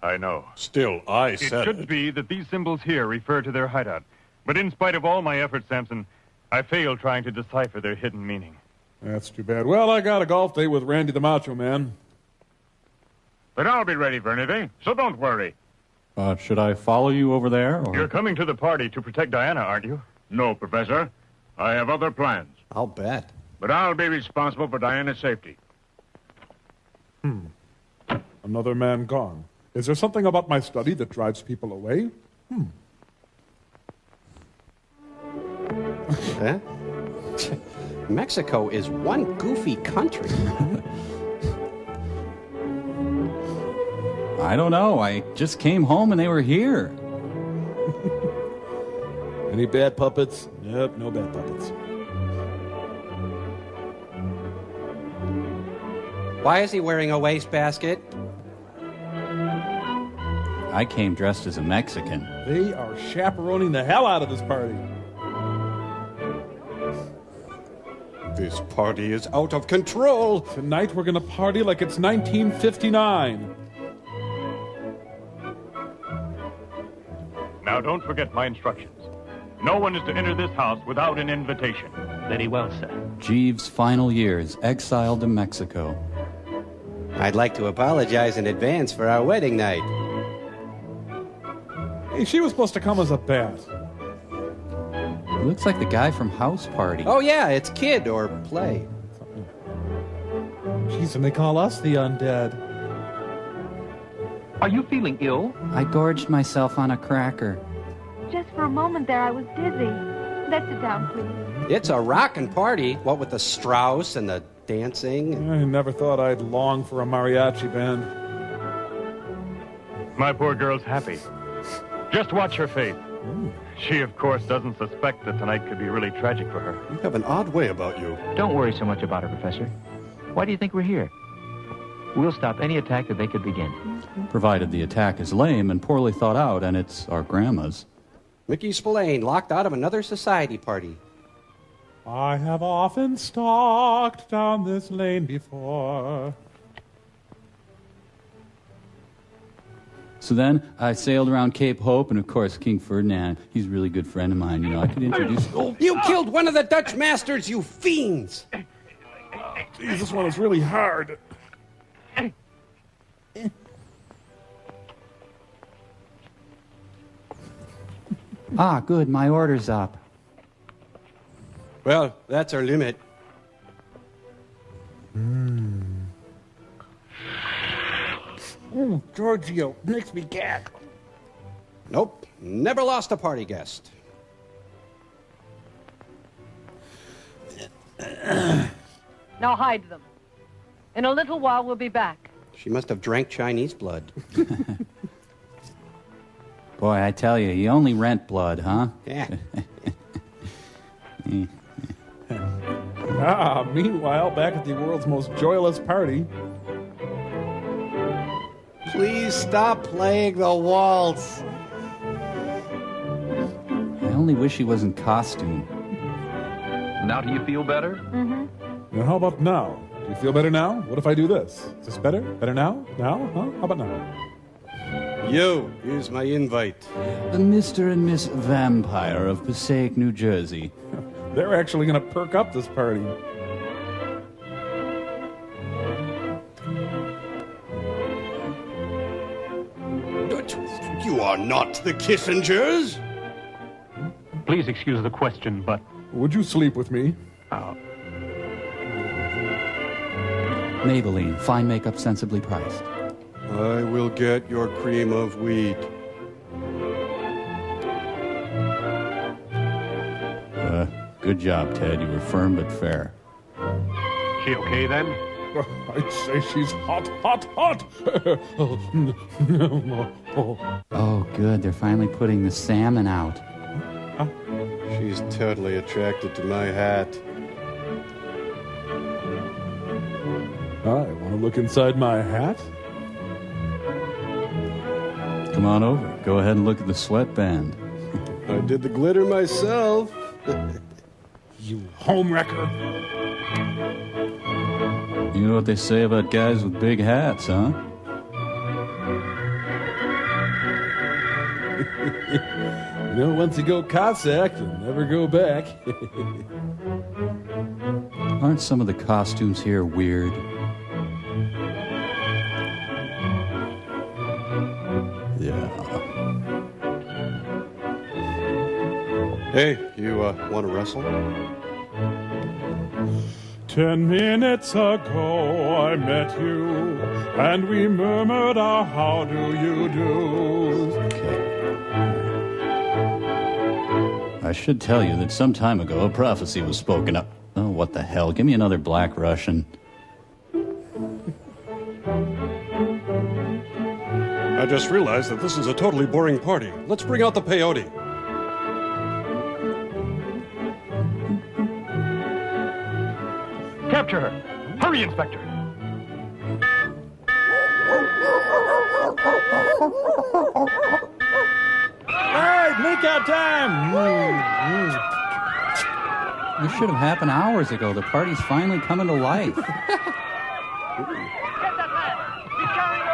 S15: I know.
S17: Still, I said
S15: It could be that these symbols here refer to their hideout. But in spite of all my efforts, Samson, I failed trying to decipher their hidden meaning.
S3: That's too bad. Well, I got a golf date with Randy the Macho Man.
S15: But I'll be ready for anything, so don't worry.
S8: Should I follow you over there? Or?
S15: You're coming to the party to protect Diana, aren't you? No, Professor. I have other plans.
S13: I'll bet.
S15: But I'll be responsible for Diana's safety.
S3: Another man gone. Is there something about my study that drives people away?
S13: Huh? Mexico is one goofy country.
S8: I don't know. I just came home and they were here.
S3: Any bad puppets? Yep, no bad puppets.
S13: Why is he wearing a wastebasket?
S8: I came dressed as a Mexican.
S3: They are chaperoning the hell out of this party.
S17: this party is out of control.
S3: Tonight we're going to party like it's 1959.
S15: Now, don't forget my instructions. No one is to enter this house without an invitation.
S2: Very well, sir.
S18: Jeeves' final years, exiled to Mexico.
S13: I'd like to apologize in advance for our wedding night.
S3: Hey, she was supposed to come as a bat.
S18: He looks like the guy from House Party.
S13: Oh, yeah, it's Kid or Play.
S10: Jeez, and they call us the undead.
S2: Are you feeling ill?
S18: I gorged myself on a cracker.
S19: Just for a moment there, I was dizzy. Let's sit down, please.
S13: It's a rockin' party, what with the Strauss and the dancing.
S3: I never thought I'd long for a mariachi band.
S15: My poor girl's happy. Just watch her face. She, of course, doesn't suspect that tonight could be really tragic for her.
S17: You have an odd way about you.
S16: Don't worry so much about her, Professor. Why do you think we're here? We'll stop any attack that they could begin.
S18: Provided the attack is lame and poorly thought out, and it's our grandma's.
S13: Mickey Spillane locked out of another society party.
S10: I have often stalked down this lane before.
S18: So then I sailed around Cape Hope, and of course King Ferdinand, he's a really good friend of mine. You know, I could introduce...
S13: You killed one of the Dutch masters, you fiends!
S3: Jeez, this one is really hard.
S18: Ah, good, my order's up.
S13: Well, that's our limit.
S10: Giorgio makes me gag.
S13: Nope, never lost a party guest.
S1: Now hide them. In a little while, we'll be back.
S13: She must have drank Chinese blood.
S18: Boy, I tell you, you only rent blood, huh?
S13: Yeah.
S3: Meanwhile, back at the world's most joyless party.
S13: Please stop playing the waltz.
S18: I only wish he was in costume.
S14: Now do you feel better?
S1: Mm-hmm.
S3: Now, how about now? Do you feel better now? What if I do this? Is this better? Better now? Now? Huh? How about now?
S17: Yo, here's my invite.
S18: Mr. and Miss Vampire of Passaic, New Jersey.
S3: They're actually going to perk up this party.
S17: You are not the Kissingers.
S20: Please excuse the question, but...
S3: Would you sleep with me?
S18: Maybelline, fine makeup sensibly priced.
S17: I will get your cream of wheat.
S18: Good job, Ted. You were firm but fair.
S20: She okay then?
S3: I'd say she's hot, hot, hot.
S18: Oh, good. They're finally putting the salmon out.
S17: She's totally attracted to my hat.
S3: I want to look inside my hat.
S18: Come on over. Go ahead and look at the sweatband.
S17: I did the glitter myself.
S3: You homewrecker.
S18: You know what they say about guys with big hats, huh?
S3: You know, once you go Cossack, you'll never go back.
S18: Aren't some of the costumes here weird? Yeah.
S17: Hey, you want to wrestle?
S3: 10 minutes ago I met you, and we murmured our how do you do.
S18: I should tell you that some time ago a prophecy was spoken up. Oh, what the hell? Give me another Black Russian.
S17: I just realized that this is a totally boring party. Let's bring out the peyote.
S21: Capture her. Hurry, Inspector.
S3: All right, make-out time.
S18: This should have happened hours ago. The party's finally coming to life.
S21: Get that man. He's carrying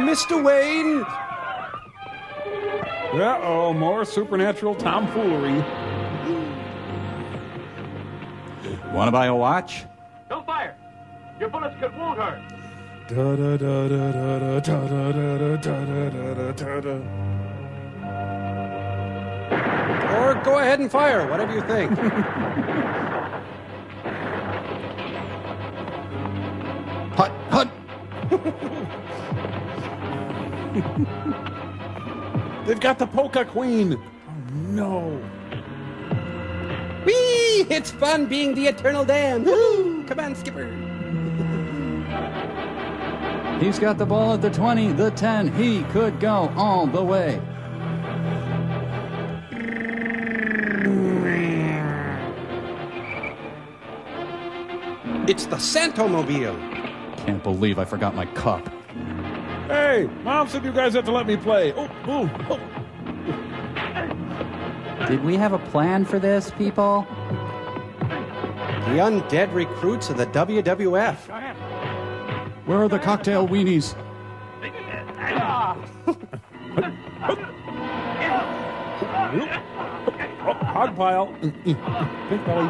S21: away.
S13: Mr. Wayne.
S3: Uh-oh, more supernatural tomfoolery.
S18: Want to buy a watch?
S21: Don't fire. Your bullets could wound her.
S3: Da da da da da da da da da da da.
S13: Or go ahead and fire, whatever you think.
S18: Hut, hut.
S3: They've got the polka queen. Oh, no.
S13: Whee! It's fun being the eternal dam. Woo! Come on, Skipper.
S18: He's got the ball at the 20, the 10. He could go all the way.
S13: It's the Santomobile.
S18: Can't believe I forgot my cup.
S3: Hey, Mom said you guys have to let me play. Oh, oh, oh.
S18: Did we have a plan for this, people?
S13: The undead recruits of the WWF.
S18: Where are the cocktail weenies?
S3: Hog pile. Pink belly.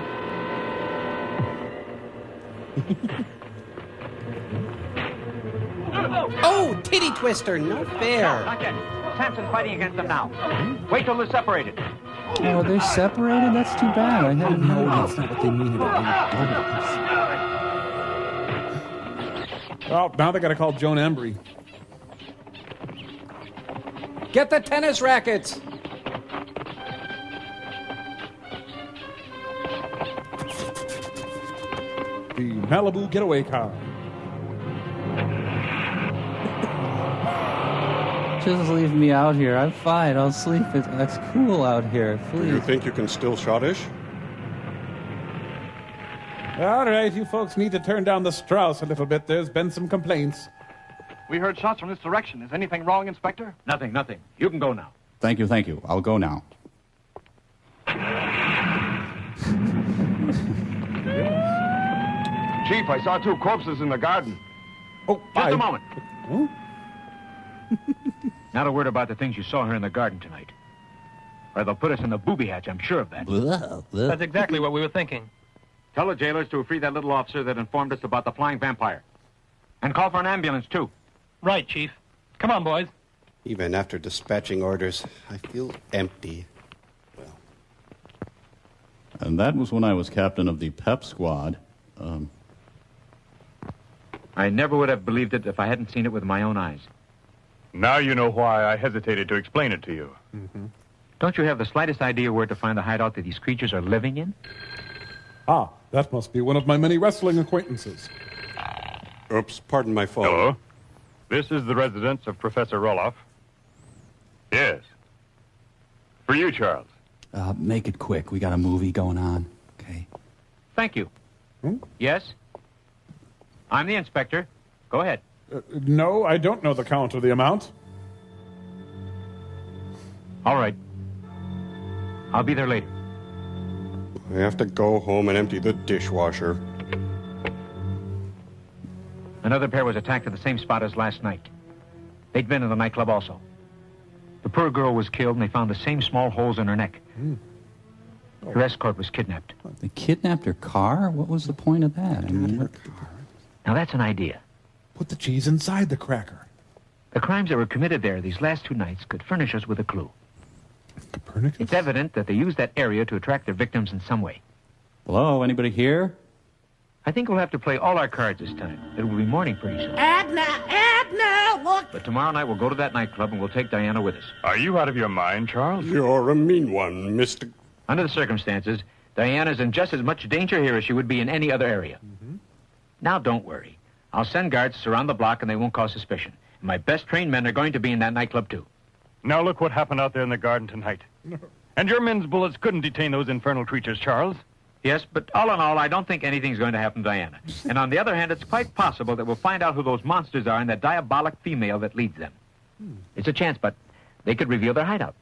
S13: Oh, titty twister. No fair.
S16: Not yet. Samson's fighting against them now. Wait till they're separated.
S18: Oh, they're separated? That's too bad. I hadn't
S3: No,
S18: noticed.
S3: that's not what they mean at all. Oh, now they got to call Joan Embry.
S12: Get the tennis rackets!
S3: The Malibu getaway car.
S18: Just leave me out here. I'm fine. I'll sleep. It's cool out here. Please.
S17: Do you think you can still schottish?
S10: All right, you folks need to turn down the Strauss a little bit. There's been some complaints.
S21: We heard shots from this direction. Is anything wrong, Inspector?
S16: Nothing, nothing. You can go now.
S8: Thank you, thank you. I'll go now.
S21: Chief, I saw 2 corpses in the garden.
S3: Oh,
S16: Just a moment. Not a word about the things you saw here in the garden tonight. Or they'll put us in the booby hatch, I'm sure of that.
S7: That's exactly what we were thinking.
S16: Tell the jailers to free that little officer that informed us about the flying vampire. And call for an ambulance, too.
S7: Right, Chief. Come on, boys.
S13: Even after dispatching orders, I feel empty.
S8: And that was when I was captain of the PEP squad.
S16: I never would have believed it if I hadn't seen it with my own eyes.
S15: Now you know why I hesitated to explain it to you.
S16: Don't you have the slightest idea where to find the hideout that these creatures are living in?
S3: Ah, that must be one of my many wrestling acquaintances.
S17: Oops, pardon my fault.
S15: Hello? This is the residence of Professor Roloff. Yes. For you, Charles.
S18: Make it quick. We got a movie going on. Okay.
S16: Thank you. Yes? I'm the inspector. Go ahead.
S3: No, I don't know the count of the amount.
S16: All right. I'll be there later.
S17: I have to go home and empty the dishwasher.
S16: Another pair was attacked at the same spot as last night. They'd been in the nightclub also. The poor girl was killed, and they found the same small holes in her neck. Her escort was kidnapped.
S18: They kidnapped her car? What was the point of that? I mean,
S16: Now, that's an idea.
S3: Put the cheese inside the cracker.
S16: The crimes that were committed there these last 2 nights could furnish us with a clue.
S3: Copernicus?
S16: It's evident that they used that area to attract their victims in some way.
S18: Hello, anybody here?
S16: I think we'll have to play all our cards this time. It will be morning pretty soon.
S22: Edna, look!
S16: But tomorrow night we'll go to that nightclub and we'll take Diana with us.
S15: Are you out of your mind, Charles?
S17: You're a mean one, Mr.
S16: Under the circumstances, Diana's in just as much danger here as she would be in any other area. Now, don't worry. I'll send guards to surround the block and they won't cause suspicion. And my best trained men are going to be in that nightclub, too.
S15: Now look what happened out there in the garden tonight. And your men's bullets couldn't detain those infernal creatures, Charles.
S16: Yes, but all in all, I don't think anything's going to happen to Diana. And on the other hand, it's quite possible that we'll find out who those monsters are and that diabolic female that leads them. It's a chance, but they could reveal their hideout.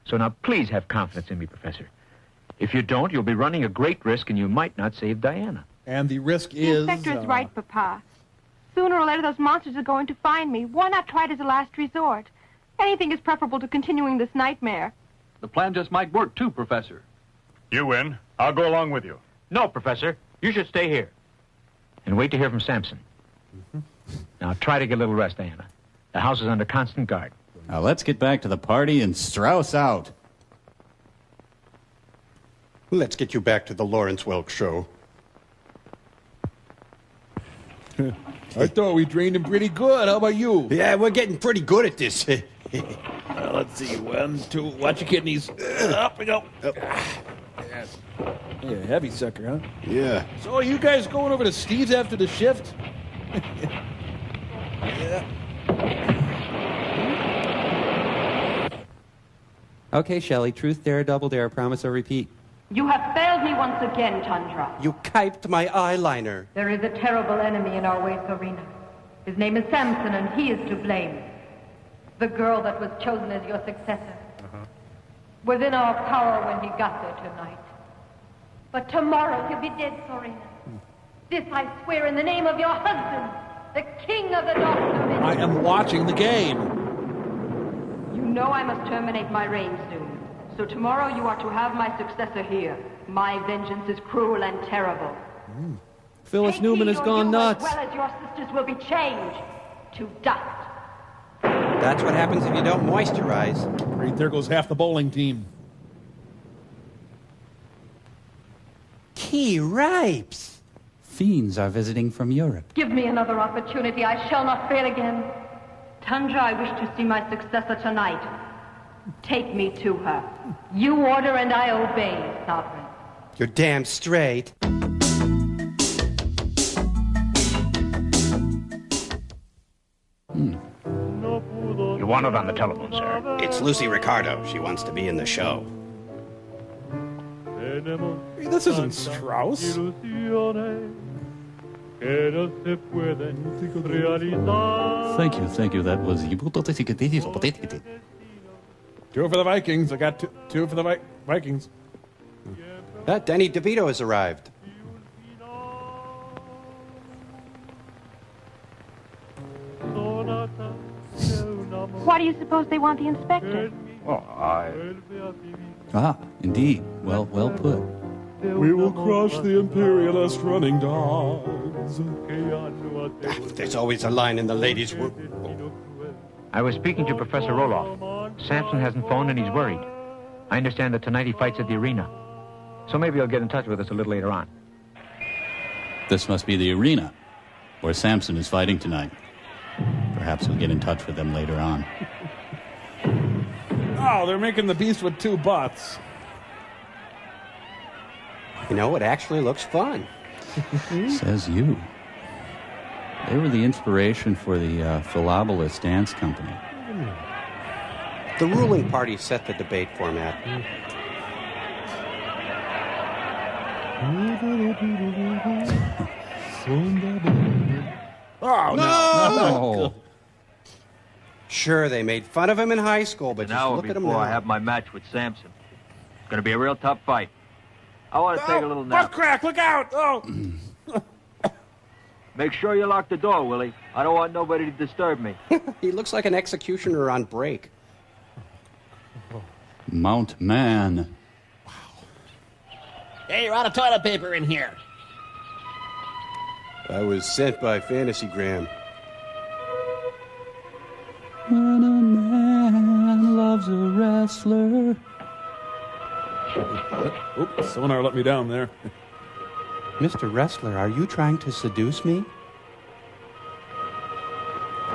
S16: So now please have confidence in me, Professor. If you don't, you'll be running a great risk and you might not save Diana.
S3: And the risk
S19: The
S3: is...
S19: inspector is right, Papa. Sooner or later, those monsters are going to find me. Why not try it as a last resort? Anything is preferable to continuing this nightmare.
S7: The plan just might work, too, Professor.
S15: You win. I'll go along with you.
S16: No, Professor. You should stay here. And wait to hear from Samson. Now try to get a little rest, Diana. The house is under constant guard.
S8: Now let's get back to the party and Strauss out.
S17: Let's get you back to the Lawrence Welk show.
S3: I thought we drained him pretty good. How about you?
S13: Yeah, we're getting pretty good at this.
S10: Let's see. 1, 2. Watch your kidneys. Up we go. Yes. Yeah, heavy sucker, huh?
S17: Yeah.
S3: So are you guys going over to Steve's after the shift?
S13: Yeah.
S12: Okay, Shelley. Truth, dare, double dare, promise or repeat.
S9: You have failed me once again, Tundra.
S13: You kiped my eyeliner.
S9: There is a terrible enemy in our waste arena. His name is Samson, and he is to blame. The girl that was chosen as your successor was in our power when he got there tonight. But tomorrow he'll be dead, Sorina. This I swear in the name of your husband, the king of the Dark Domain.
S3: I am watching the game.
S9: You know I must terminate my reign soon. So tomorrow you are to have my successor here. My vengeance is cruel and terrible.
S12: Phyllis Newman has gone nuts.
S9: As well as your sisters will be changed to dust.
S13: That's what happens if you don't moisturize.
S3: Great, there goes half the bowling team.
S13: Key ripes.
S18: Fiends are visiting from Europe.
S9: Give me another opportunity. I shall not fail again. Tundra, I wish to see my successor tonight. Take me to her. You order and I obey, Sovereign.
S13: You're damn straight.
S16: You want it on the telephone, sir?
S13: It's Lucy Ricardo. She wants to be in the show.
S3: Hey, this isn't Strauss.
S18: Thank you. That was...
S3: 2 for the Vikings. I got two for the Vikings.
S13: Danny DeVito has arrived.
S19: Why do you suppose they want the inspector?
S18: Ah, indeed. Well put.
S3: We will crush the imperialist running dogs.
S13: There's always a line in the ladies' room.
S16: I was speaking to Professor Roloff. Samson hasn't phoned and he's worried. I understand that tonight he fights at the arena. So maybe he'll get in touch with us a little later on.
S18: This must be the arena, where Samson is fighting tonight. Perhaps we'll get in touch with them later on.
S3: Oh, they're making the beast with 2 butts.
S13: You know, it actually looks fun.
S18: Says you. They were the inspiration for the Philobolus Dance Company.
S13: The ruling party set the debate format.
S3: Oh,
S18: no.
S13: Sure, they made fun of him in high school, but
S7: An
S13: just
S7: hour
S13: look at him
S7: before
S13: now.
S7: I have my match with Samson. It's going to be a real tough fight. I want to take a little
S3: Butt
S7: nap.
S3: crack, look out! Oh!
S7: Make sure you lock the door, Willie. I don't want nobody to disturb me.
S13: He looks like an executioner on break.
S18: Mount Man.
S22: Hey, you're out of toilet paper in here.
S13: I was sent by Fantasygram.
S18: When a man loves a wrestler.
S3: Oops, sonar let me down there.
S13: Mr. Wrestler, are you trying to seduce me?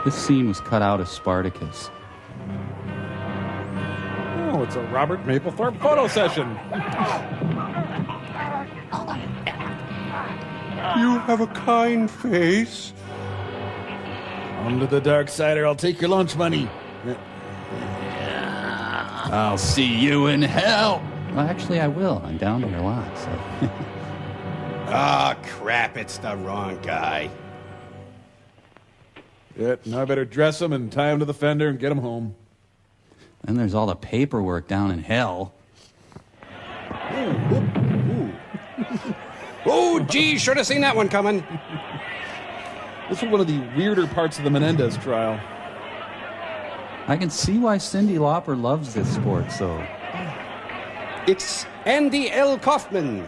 S18: This scene was cut out of Spartacus.
S3: Oh, it's a Robert Mapplethorpe photo session.
S13: You have a kind face.
S3: Come to the dark side or I'll take your lunch money.
S18: I'll see you in hell. Well, actually, I will. I'm down here a lot, so...
S13: Ah, crap, it's the wrong guy.
S3: Yeah, now I better dress him and tie him to the fender and get him home.
S18: Then there's all the paperwork down in hell.
S13: Oh, gee, should have seen that one coming.
S3: This is one of the weirder parts of the Menendez trial.
S18: I can see why Cyndi Lauper loves this sport, so...
S13: It's Andy L. Kaufman.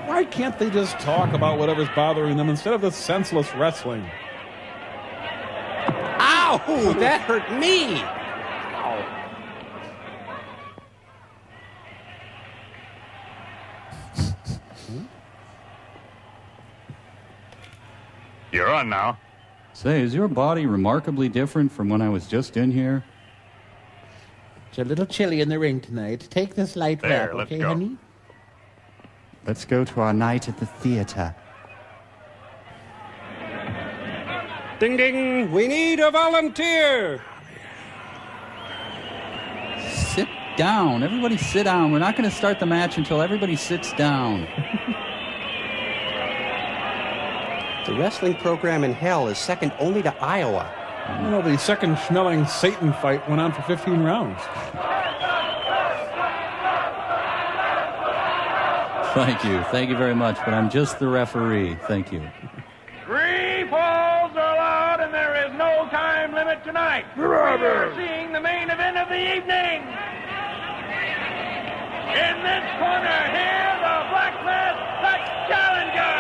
S3: Why can't they just talk about whatever's bothering them instead of this senseless wrestling?
S13: Ow! That hurt me!
S15: You're on now.
S18: Say, is your body remarkably different from when I was just in here?
S22: It's a little chilly in the ring tonight. Take this light
S15: There,
S22: wrap,
S15: let's
S22: okay,
S15: go.
S22: honey?
S18: Let's go to our night at the theater.
S12: Ding, ding. We need a volunteer.
S18: Sit down. Everybody sit down. We're not going to start the match until everybody sits down.
S13: The wrestling program in hell is second only to Iowa.
S3: Well, the second Schnelling Satan fight went on for 15 rounds.
S18: Thank you very much, but I'm just the referee. Thank you.
S21: 3 falls are allowed, and there is no time limit tonight. We are seeing the main event of the evening. In this corner here, the Black Mask Challenger.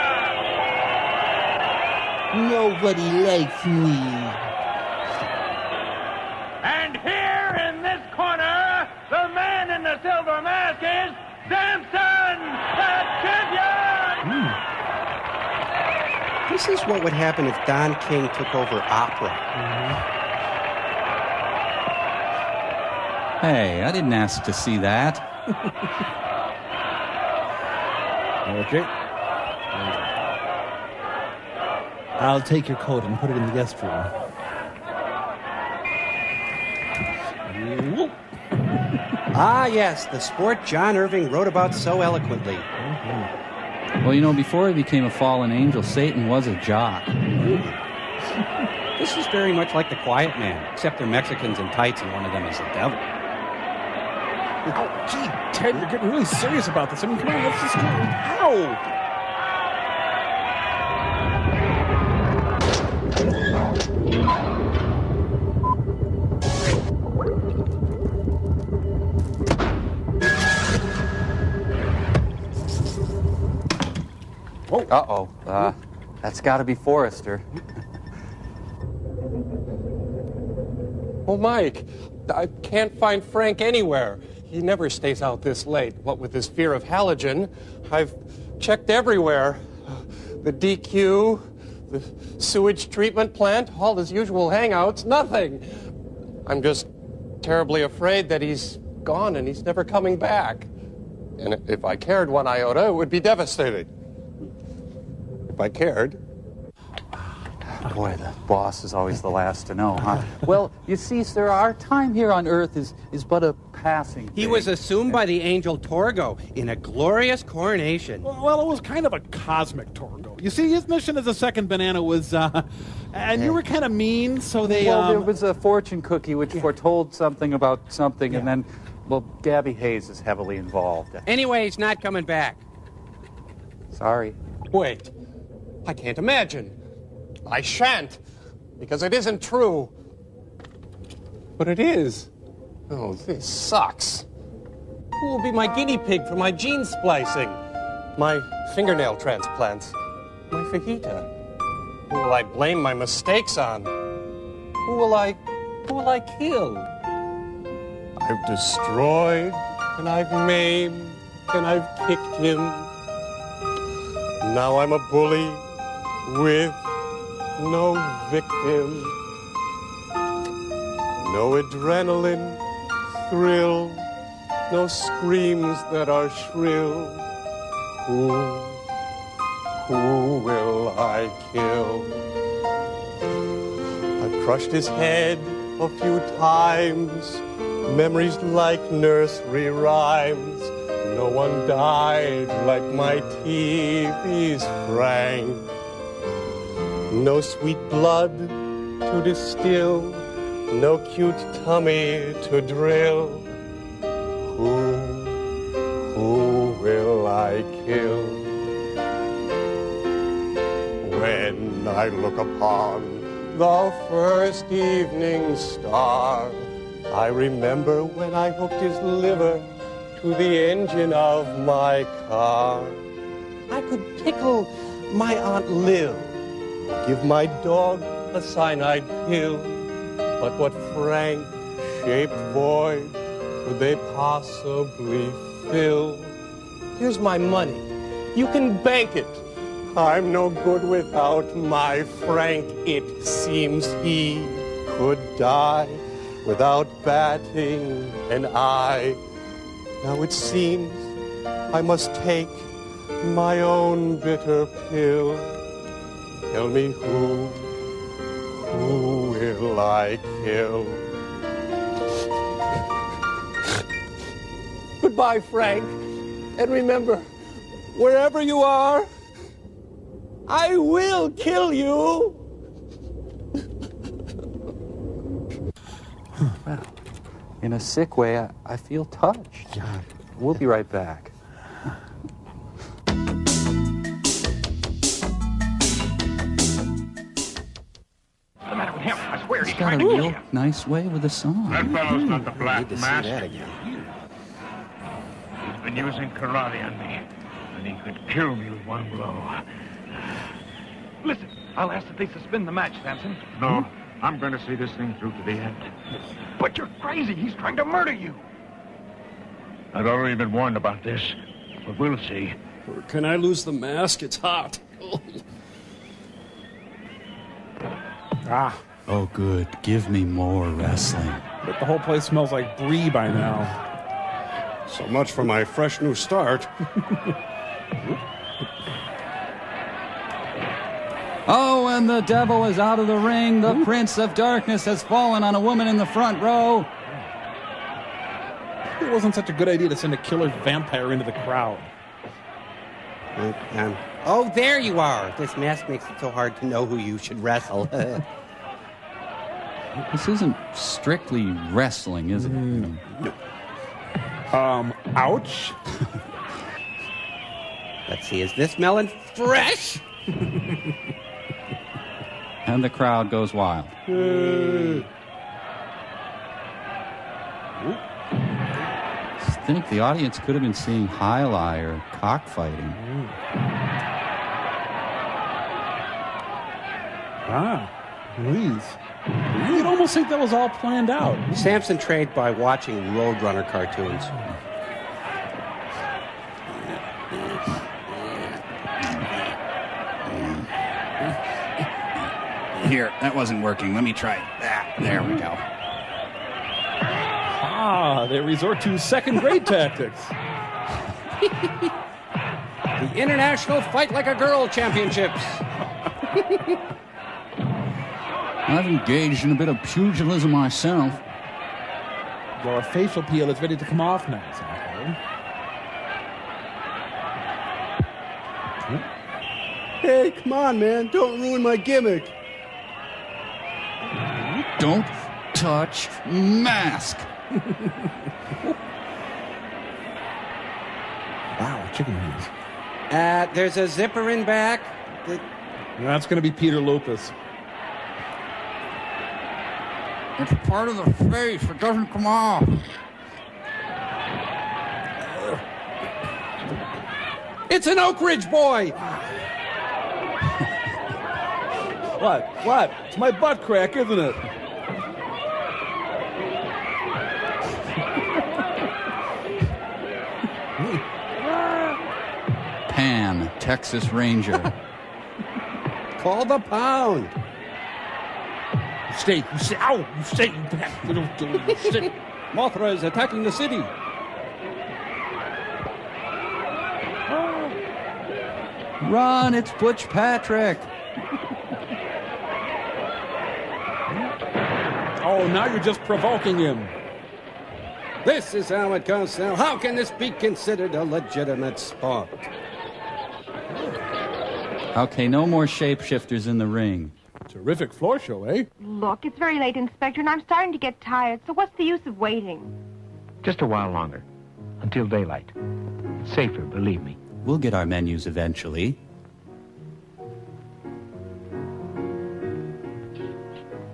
S22: Nobody likes me.
S21: And here in this corner, the man in the silver mask is Samson, the champion!
S13: This is what would happen if Don King took over opera.
S18: Hey, I didn't ask to see that.
S10: Okay. I'll take your coat and put it in the guest room.
S13: Ah, yes, the sport John Irving wrote about so eloquently.
S18: Well, you know, before he became a fallen angel, Satan was a jock.
S13: This is very much like the Quiet Man, except they're Mexicans in tights and one of them is the devil.
S3: Oh, gee, Ted, you're getting really serious about this. I mean, come on, let's just go. Ow!
S2: Uh-oh. That's got to be Forrester.
S12: Oh, Mike, I can't find Frank anywhere. He never stays out this late. What with his fear of halogen, I've checked everywhere. The DQ, the sewage treatment plant, all his usual hangouts, nothing. I'm just terribly afraid that he's gone and he's never coming back. And if I cared one iota, it would be devastating. If I cared.
S2: Boy, the boss is always the last to know, huh? Well, you see, sir, our time here on Earth is but a passing thing.
S13: He was assumed by the angel Torgo in a glorious coronation.
S3: Well, it was kind of a cosmic Torgo. You see, his mission as a second banana was, and you were kind of mean, so they,
S2: Well, there was a fortune cookie which foretold something about something, and then, well, Gabby Hayes is heavily involved.
S13: Anyway, he's not coming back.
S2: Sorry.
S12: Wait, I can't imagine. I shan't, because it isn't true. But it is. Oh, this sucks. Who will be my guinea pig for my gene splicing? My fingernail transplants? My fajita? Who will I blame my mistakes on? Who will I kill? I've destroyed, and I've maimed, and I've kicked him. Now I'm a bully with no victim, no adrenaline thrill, no screams that are shrill. Who will I kill? I've crushed his head a few times, memories like nursery rhymes. No one died like my TV's Frank. No sweet blood to distill, no cute tummy to drill. Who will I kill? When I look upon the first evening star, I remember when I hooked his liver to the engine of my car. I could pickle my Aunt Lil, give my dog a cyanide pill, but what Frank-shaped void could they possibly fill? Here's my money. You can bank it. I'm no good without my Frank. It seems he could die without batting an eye. Now it seems I must take my own bitter pill. Tell me who will I kill? Goodbye, Frank. And remember, wherever you are, I will kill you.
S2: Well, in a sick way, I feel touched. Yeah. We'll be right back.
S18: He's got a real nice way with a song.
S15: That fellow's not the Black
S18: Need to see
S15: Master.
S18: that again.
S15: He's been using karate on me, and he could kill me with one blow.
S21: Listen, I'll ask that they suspend the match, Samson.
S15: No, I'm going to see this thing through to the end.
S21: But you're crazy. He's trying to murder you.
S15: I've already been warned about this, but we'll see.
S17: Or can I lose the mask? It's hot.
S18: Oh, good. Give me more wrestling.
S3: Bet the whole place smells like brie by now.
S17: So much for my fresh new start.
S18: Oh, and the devil is out of the ring. The Prince of Darkness has fallen on a woman in the front row.
S3: It wasn't such a good idea to send a killer vampire into the crowd.
S13: Oh, there you are. This mask makes it so hard to know who you should wrestle.
S18: This isn't strictly wrestling, is it?
S3: Ouch.
S13: Let's see, is this melon fresh?
S18: And the crowd goes wild. I think the audience could have been seeing highlight or cockfighting.
S3: Please. You'd almost think that was all planned out.
S13: Samson trained by watching Roadrunner cartoons.
S18: Here, that wasn't working. Let me try it. There we go.
S3: They resort to second-grade tactics.
S13: The International Fight Like a Girl Championships.
S18: I've engaged in a bit of pugilism myself.
S3: Your facial peel is ready to come off now, Sam.
S13: Hey, come on, man. Don't ruin my gimmick.
S18: Don't touch mask.
S3: Wow, chicken wings.
S13: There's a zipper in back.
S3: That's going to be Peter Lupus.
S18: It's part of the face. It doesn't come off.
S13: It's an Oak Ridge boy.
S3: What? It's my butt crack, isn't it?
S18: Pan, Texas Ranger.
S13: Call the pound.
S10: Stay. Ow! You stay.
S13: Mothra is attacking the city.
S18: Run, it's Butch Patrick.
S3: Oh, now you're just provoking him.
S13: This is how it goes now. How can this be considered a legitimate sport?
S18: Okay, no more shapeshifters in the ring.
S3: Terrific floor show, eh?
S19: Look, it's very late, Inspector, and I'm starting to get tired, so what's the use of waiting?
S16: Just a while longer. Until daylight. It's safer, believe me.
S18: We'll get our menus eventually.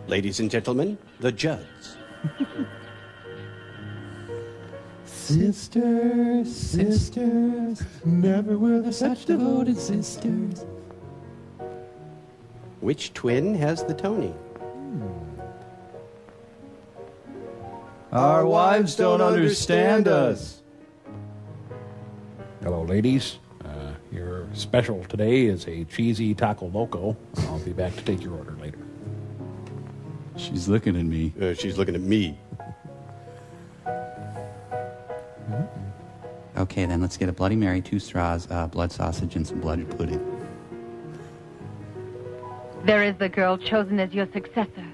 S13: Ladies and gentlemen, the judge.
S5: Sisters, sisters, never were there such devoted sisters.
S13: Which twin has the Tony?
S18: Our wives don't understand us.
S3: Hello, ladies. Your special today is a cheesy taco loco. I'll be back to take your order later.
S18: She's looking at me.
S13: She's looking at me.
S18: Okay, then let's get a Bloody Mary, 2 straws, blood sausage, and some blood pudding.
S9: There is the girl chosen as your successor.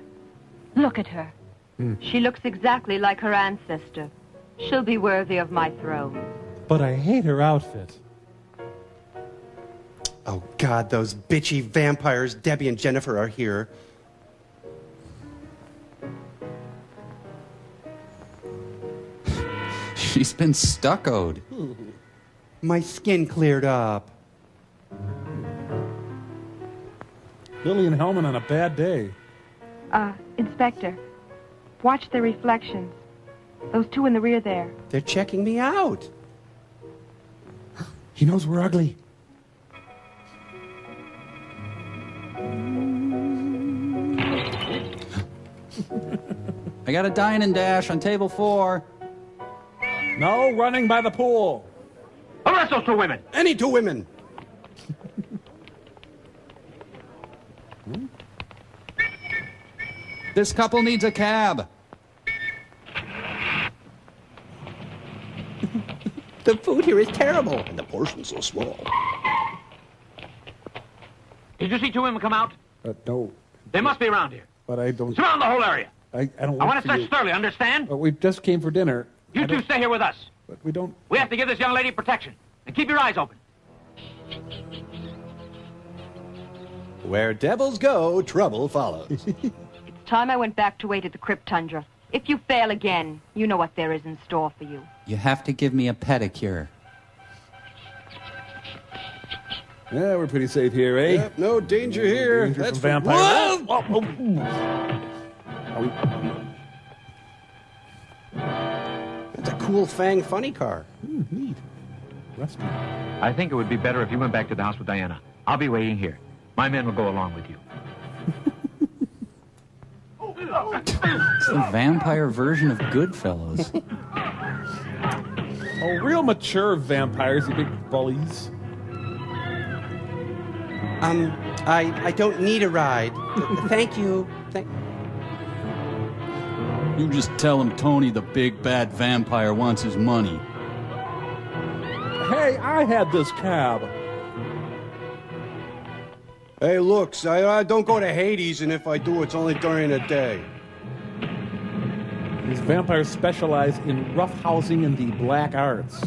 S9: Look at her. She looks exactly like her ancestor. She'll be worthy of my throne.
S5: But I hate her outfit.
S13: Oh, God, those bitchy vampires, Debbie and Jennifer, are here.
S18: She's been stuccoed.
S13: My skin cleared up.
S3: Lillian Hellman on a bad day.
S19: Inspector, watch the reflections. Those two in the rear there.
S13: They're checking me out.
S5: He knows we're ugly.
S18: I got a dine and dash on table 4.
S3: No running by the pool.
S16: Arrest those 2 women.
S13: Any 2 women.
S18: This couple needs a cab.
S13: The food here is terrible.
S22: And the portion's so small.
S16: Did you see two women come out?
S10: No.
S16: They must be around here.
S10: But I don't...
S16: Surround the whole area.
S10: I don't
S16: I want to
S10: for
S16: search
S10: you.
S16: thoroughly, understand?
S10: But we just came for dinner.
S16: You two stay here with us.
S10: But we don't...
S16: We have to give this young lady protection. And keep your eyes open.
S22: Where devils go, trouble follows.
S9: Time I went back to wait at the Crypt Tundra. If you fail again, you know what there is in store for you.
S18: You have to give me a pedicure.
S10: Yeah, we're pretty safe here, eh?
S22: Yep, no danger here.
S10: Danger
S22: That's
S10: from vampires.
S13: It's a cool Fang funny car.
S10: Neat. Rusty.
S16: I think it would be better if you went back to the house with Diana. I'll be waiting here. My men will go along with you.
S18: It's the vampire version of Goodfellas.
S3: Oh, real mature vampires, you big bullies.
S13: I don't need a ride. Thank you.
S18: You just tell him Tony, the big bad vampire, wants his money.
S3: Hey, I had this cab.
S22: Hey, look, I don't go to Hades, and if I do, it's only during the day.
S3: These vampires specialize in roughhousing and the black arts.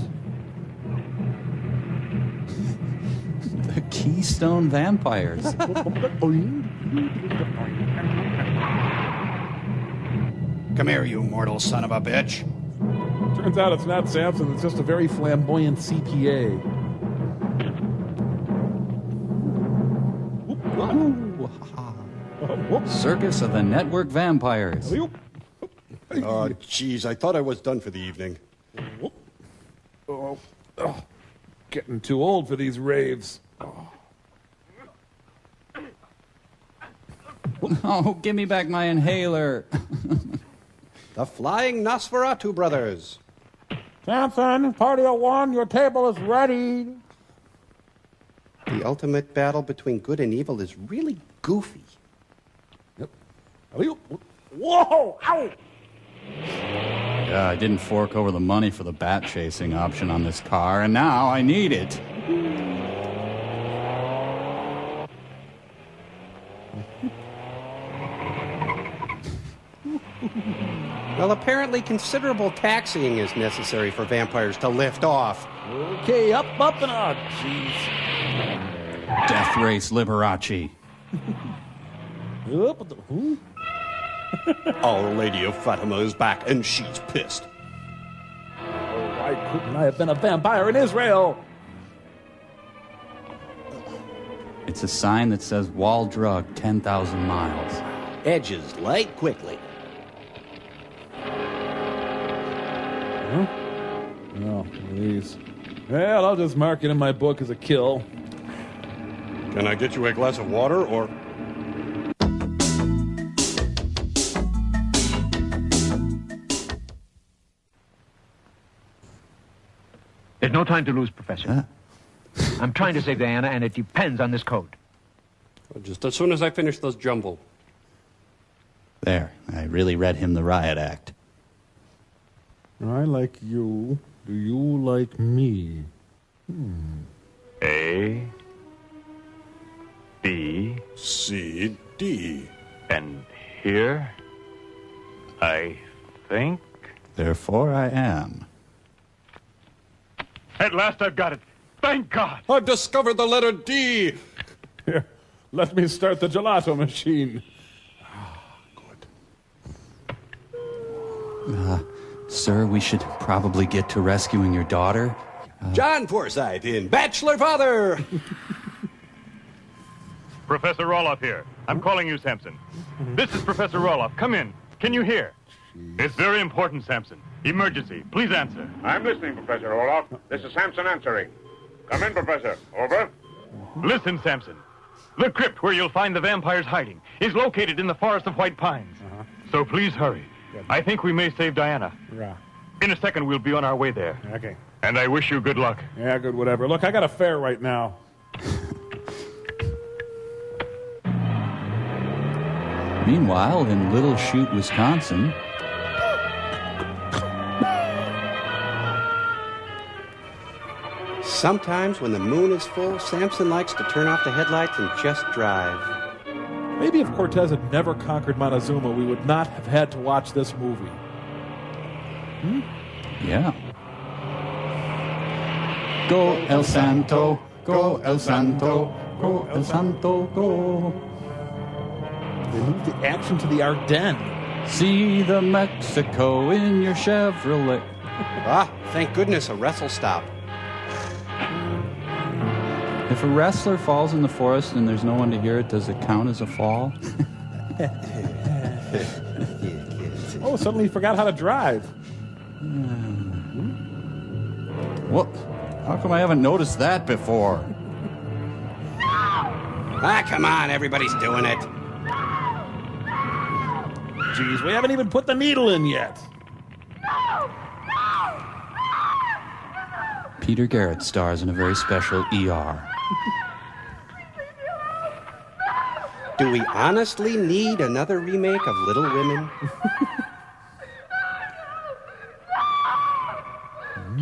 S18: The Keystone Vampires.
S22: Come here, you mortal son of a bitch.
S3: Turns out it's not Samson, it's just a very flamboyant CPA.
S18: Circus of the Network Vampires.
S22: Oh, jeez, I thought I was done for the evening.
S3: Getting too old for these raves.
S18: Oh, give me back my inhaler.
S13: The Flying Nosferatu Brothers.
S3: Samson, party of one, your table is ready.
S13: The ultimate battle between good and evil is really goofy.
S3: Yep. Whoa! Ow!
S18: Yeah, I didn't fork over the money for the bat chasing option on this car, and now I need it.
S13: Well, apparently considerable taxiing is necessary for vampires to lift off.
S3: Okay, up, and up. Jeez.
S18: Death Race Liberace.
S22: Our Lady of Fatima is back, and she's pissed.
S3: Why couldn't I have been a vampire in Israel?
S18: It's a sign that says wall drug 10,000 miles.
S22: Edges light quickly.
S3: Oh, please. Well, I'll just mark it in my book as a kill.
S22: Can I get you a glass of water, or...
S16: There's no time to lose, Professor. I'm trying to save Diana, and it depends on this code.
S22: Just as soon as I finish this jumble.
S18: There, I really read him the riot act.
S3: I like you. Do you like me?
S15: A, B,
S22: C, D.
S15: And here, I think...
S18: Therefore I am.
S15: At last I've got it. Thank God.
S22: I've discovered the letter D.
S3: Here, let me start the gelato machine.
S18: Sir, we should probably get to rescuing your daughter.
S22: John Forsythe in Bachelor Father.
S15: Professor Roloff here. I'm calling you, Samson. This is Professor Roloff. Come in. Can you hear? It's very important, Samson. Emergency. Please answer.
S6: I'm listening, Professor Roloff. This is Samson answering. Come in, Professor. Over.
S15: Listen, Samson. The crypt where you'll find the vampires hiding is located in the Forest of White Pines. So please hurry. I think we may save Diana.
S3: Yeah.
S15: In a second, we'll be on our way there.
S3: Okay.
S15: And I wish you good luck.
S3: Yeah, good, whatever. Look, I got a fare right now.
S18: Meanwhile, in Little Chute, Wisconsin...
S13: sometimes when the moon is full, Samson likes to turn off the headlights and just drive.
S3: Maybe if Cortez had never conquered Montezuma, we would not have had to watch this movie.
S18: Yeah. Go El Santo, go El Santo, go El Santo, go.
S3: They moved the action to the Ardennes.
S18: See the Mexico in your Chevrolet.
S13: Ah, thank goodness, a wrestle stop.
S18: If a wrestler falls in the forest and there's no one to hear it, does it count as a fall?
S3: Oh, suddenly he forgot how to drive.
S18: What? How come I haven't noticed that before?
S13: Ah, come on, everybody's doing it.
S3: Jeez, we haven't even put the needle in yet.
S18: Peter Garrett stars in a very special ER.
S13: Do we honestly need another remake of Little Women?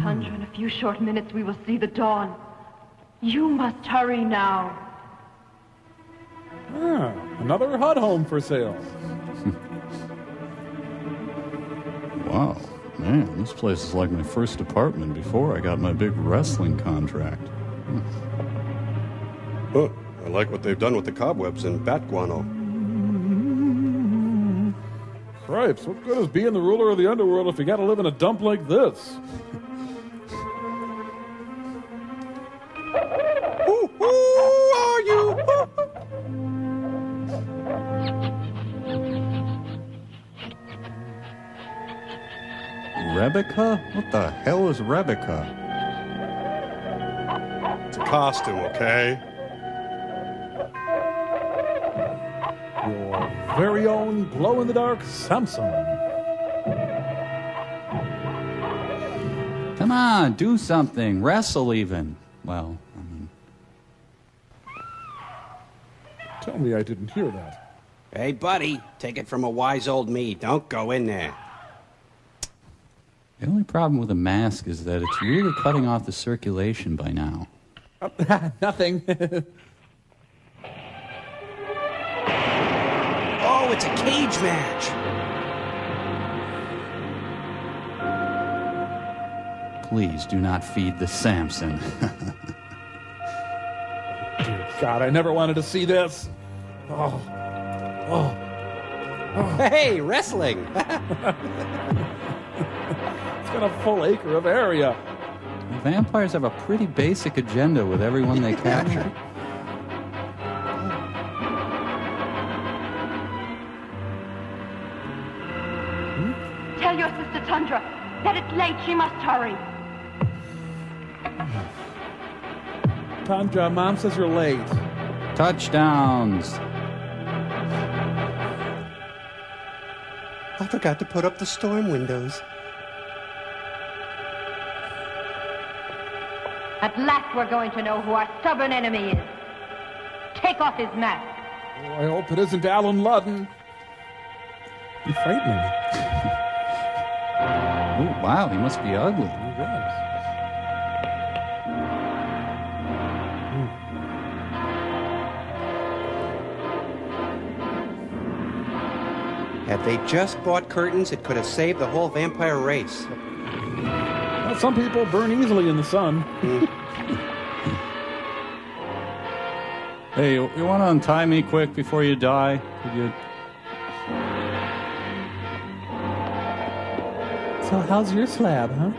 S9: Tundra, in a few short minutes we will see the dawn. You must hurry now.
S3: Ah, another HUD home for sale.
S18: Wow. Man, this place is like my first apartment before I got my big wrestling contract.
S17: Huh, I like what they've done with the cobwebs and bat guano.
S3: Cripes, what good is being the ruler of the underworld if you gotta live in a dump like this?
S13: Who are you?
S18: Rebecca? What the hell is Rebecca?
S17: It's a costume, okay?
S3: Your very own glow-in-the-dark Samson.
S18: Come on, do something. Wrestle even. Well, I mean...
S3: Tell me I didn't hear that.
S13: Hey, buddy, take it from a wise old me. Don't go in there.
S18: The only problem with a mask is that it's really cutting off the circulation by now.
S3: Nothing.
S13: Oh, it's a cage match.
S18: Please do not feed the Samson.
S3: Dear God, I never wanted to see this. Oh.
S13: Hey, wrestling.
S3: It's got a full acre of area.
S18: Vampires have a pretty basic agenda with everyone they capture.
S9: Tell your sister Tundra that it's late. She must hurry.
S3: Tundra, Mom says you're late.
S18: Touchdowns.
S13: I forgot to put up the storm windows.
S9: At last we're going to know who our stubborn enemy is. Take off his mask.
S3: Oh, I hope it isn't Alan Ludden. You're frightening.
S18: Oh, wow, he must be ugly.
S13: Had they just bought curtains, it could have saved the whole vampire race.
S3: Well, some people burn easily in the sun.
S18: Hey, you want to untie me quick before you die? Could you...
S3: So how's your slab, huh?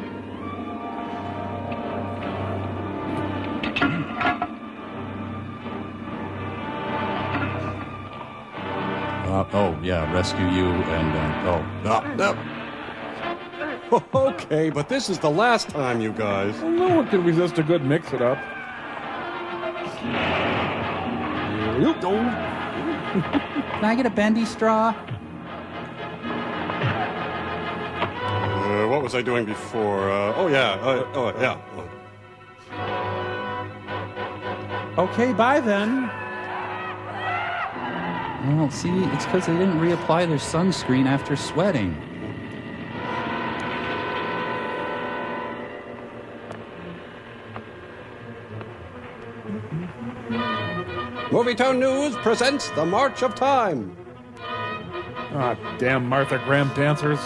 S18: Oh, yeah, rescue you and,
S17: Okay, but this is the last time, you guys.
S3: Well, no one can resist a good mix-it-up. Here you go.
S18: Can I get a bendy straw?
S17: What was I doing before? Yeah.
S3: Okay, bye then.
S18: Well, see, it's because they didn't reapply their sunscreen after sweating.
S13: Movietown News presents The March of Time.
S3: Ah, damn Martha Graham dancers.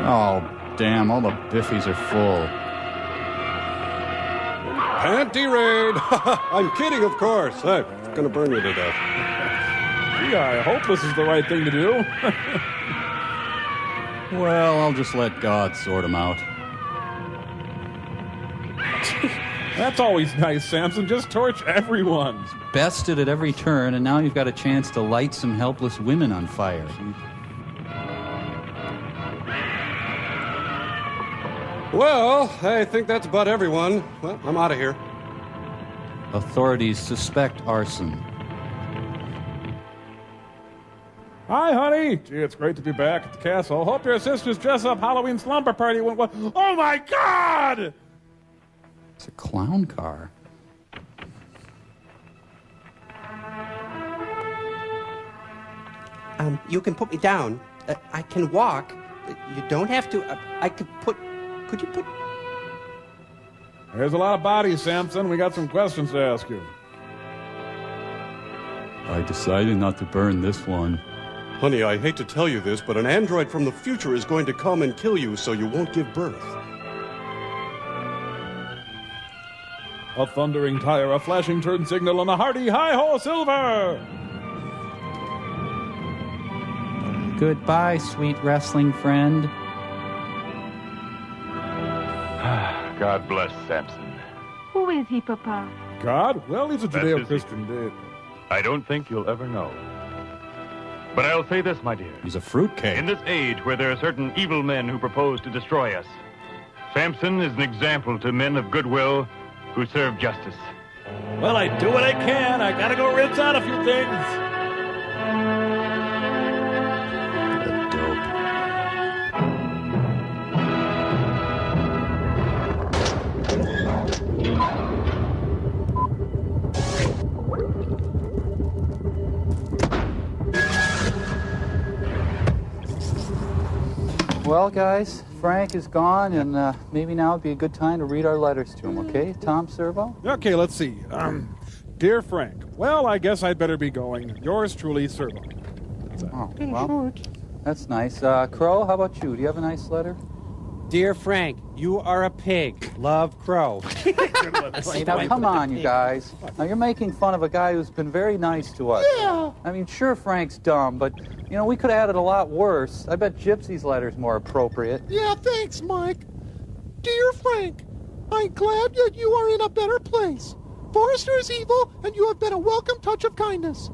S8: Oh, damn, all the biffies are full.
S17: Panty raid! I'm kidding, of course. Hey, it's going to burn you to death.
S3: Gee, I hope this is the right thing to do.
S8: Well, I'll just let God sort them out.
S3: That's always nice, Samson. Just torch everyone.
S8: Bested at every turn, and now you've got a chance to light some helpless women on fire.
S17: Well, I think that's about everyone. Well, I'm out of here.
S8: Authorities suspect arson.
S3: Hi, honey. Gee, it's great to be back at the castle. Hope your sister's dress-up Halloween slumber party went well. Oh, my God!
S8: It's a clown car.
S13: You can put me down. I can walk. You don't have to. Could you put...
S3: There's a lot of bodies, Samson. We got some questions to ask you.
S8: I decided not to burn this one.
S17: Honey, I hate to tell you this, but an android from the future is going to come and kill you so you won't give birth.
S3: A thundering tire, a flashing turn signal, and a hearty hi-ho silver!
S8: Goodbye, sweet wrestling friend.
S15: God bless Samson.
S19: Who is he, Papa?
S3: God? Well, he's a
S15: That's his
S3: Judeo-Christian dude.
S15: I don't think you'll ever know. But I'll say this, my dear.
S8: He's a fruitcake.
S15: In this age where there are certain evil men who propose to destroy us, Samson is an example to men of goodwill who serve justice.
S3: Well, I do what I can. I gotta go rinse out a few things.
S2: Well, guys, Frank is gone, and maybe now would be a good time to read our letters to him, okay? Tom Servo?
S3: Okay, let's see. Dear Frank, well, I guess I'd better be going. Yours truly, Servo.
S2: Oh, well, that's nice. Crow, how about you? Do you have a nice letter?
S13: Dear Frank, you are a pig. Love, Crow.
S2: Now, come on, you guys. Now, you're making fun of a guy who's been very nice to us.
S22: Yeah.
S2: I mean, sure, Frank's dumb, but, you know, we could have had it a lot worse. I bet Gypsy's letter's more appropriate.
S22: Yeah, thanks, Mike. Dear Frank, I'm glad that you are in a better place. Forrester is evil, and you have been a welcome touch of kindness.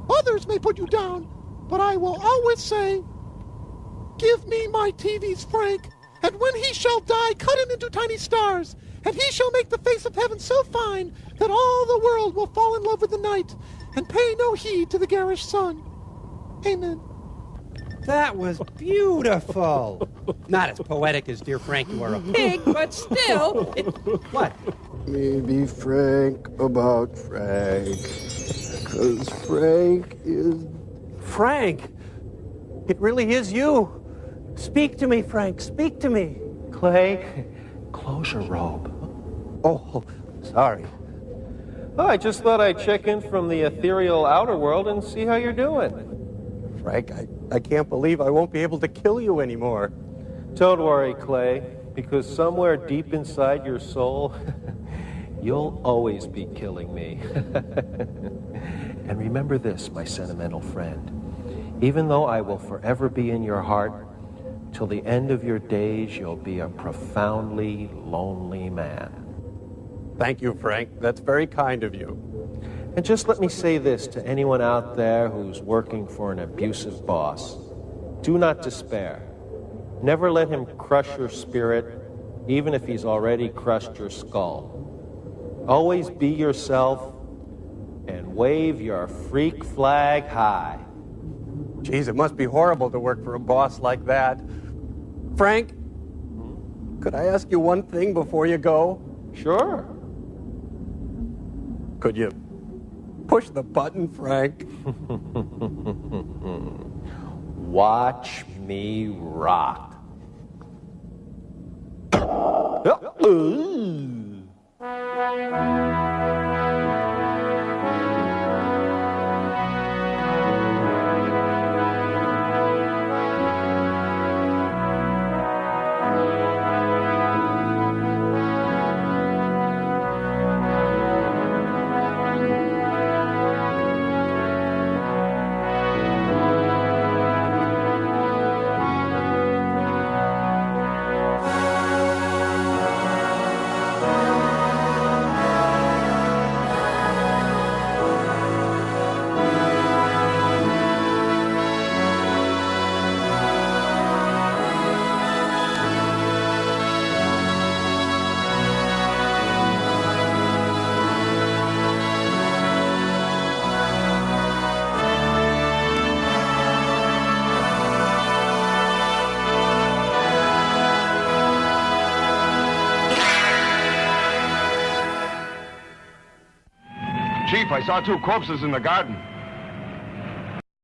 S22: Others may put you down, but I will always say, give me my TVs, Frank. And when he shall die, cut him into tiny stars, and he shall make the face of heaven so fine that all the world will fall in love with the night and pay no heed to the garish sun. Amen.
S13: That was beautiful. Not as poetic as Dear Frank, you are a pig, but still. What?
S22: Maybe Frank about Frank. Because Frank is...
S13: Frank, it really is you. Speak to me, Frank. Speak to me.
S4: Clay, close your robe.
S13: Oh, sorry.
S4: Oh, I just thought I'd check in from the ethereal outer world and see how you're doing.
S13: Frank, I can't believe I won't be able to kill you anymore.
S4: Don't worry, Clay, because somewhere deep inside your soul, you'll always be killing me. And remember this, my sentimental friend. Even though I will forever be in your heart, till the end of your days, you'll be a profoundly lonely man.
S13: Thank you, Frank. That's very kind of you.
S4: And just let me say this to anyone out there who's working for an abusive boss. Do not despair. Never let him crush your spirit, even if he's already crushed your skull. Always be yourself and wave your freak flag high.
S13: Geez, it must be horrible to work for a boss like that. Frank, could I ask you one thing before you go?
S4: Sure.
S13: Could you push the button, Frank?
S4: Watch me rock.
S6: Chief, I saw two corpses in the garden.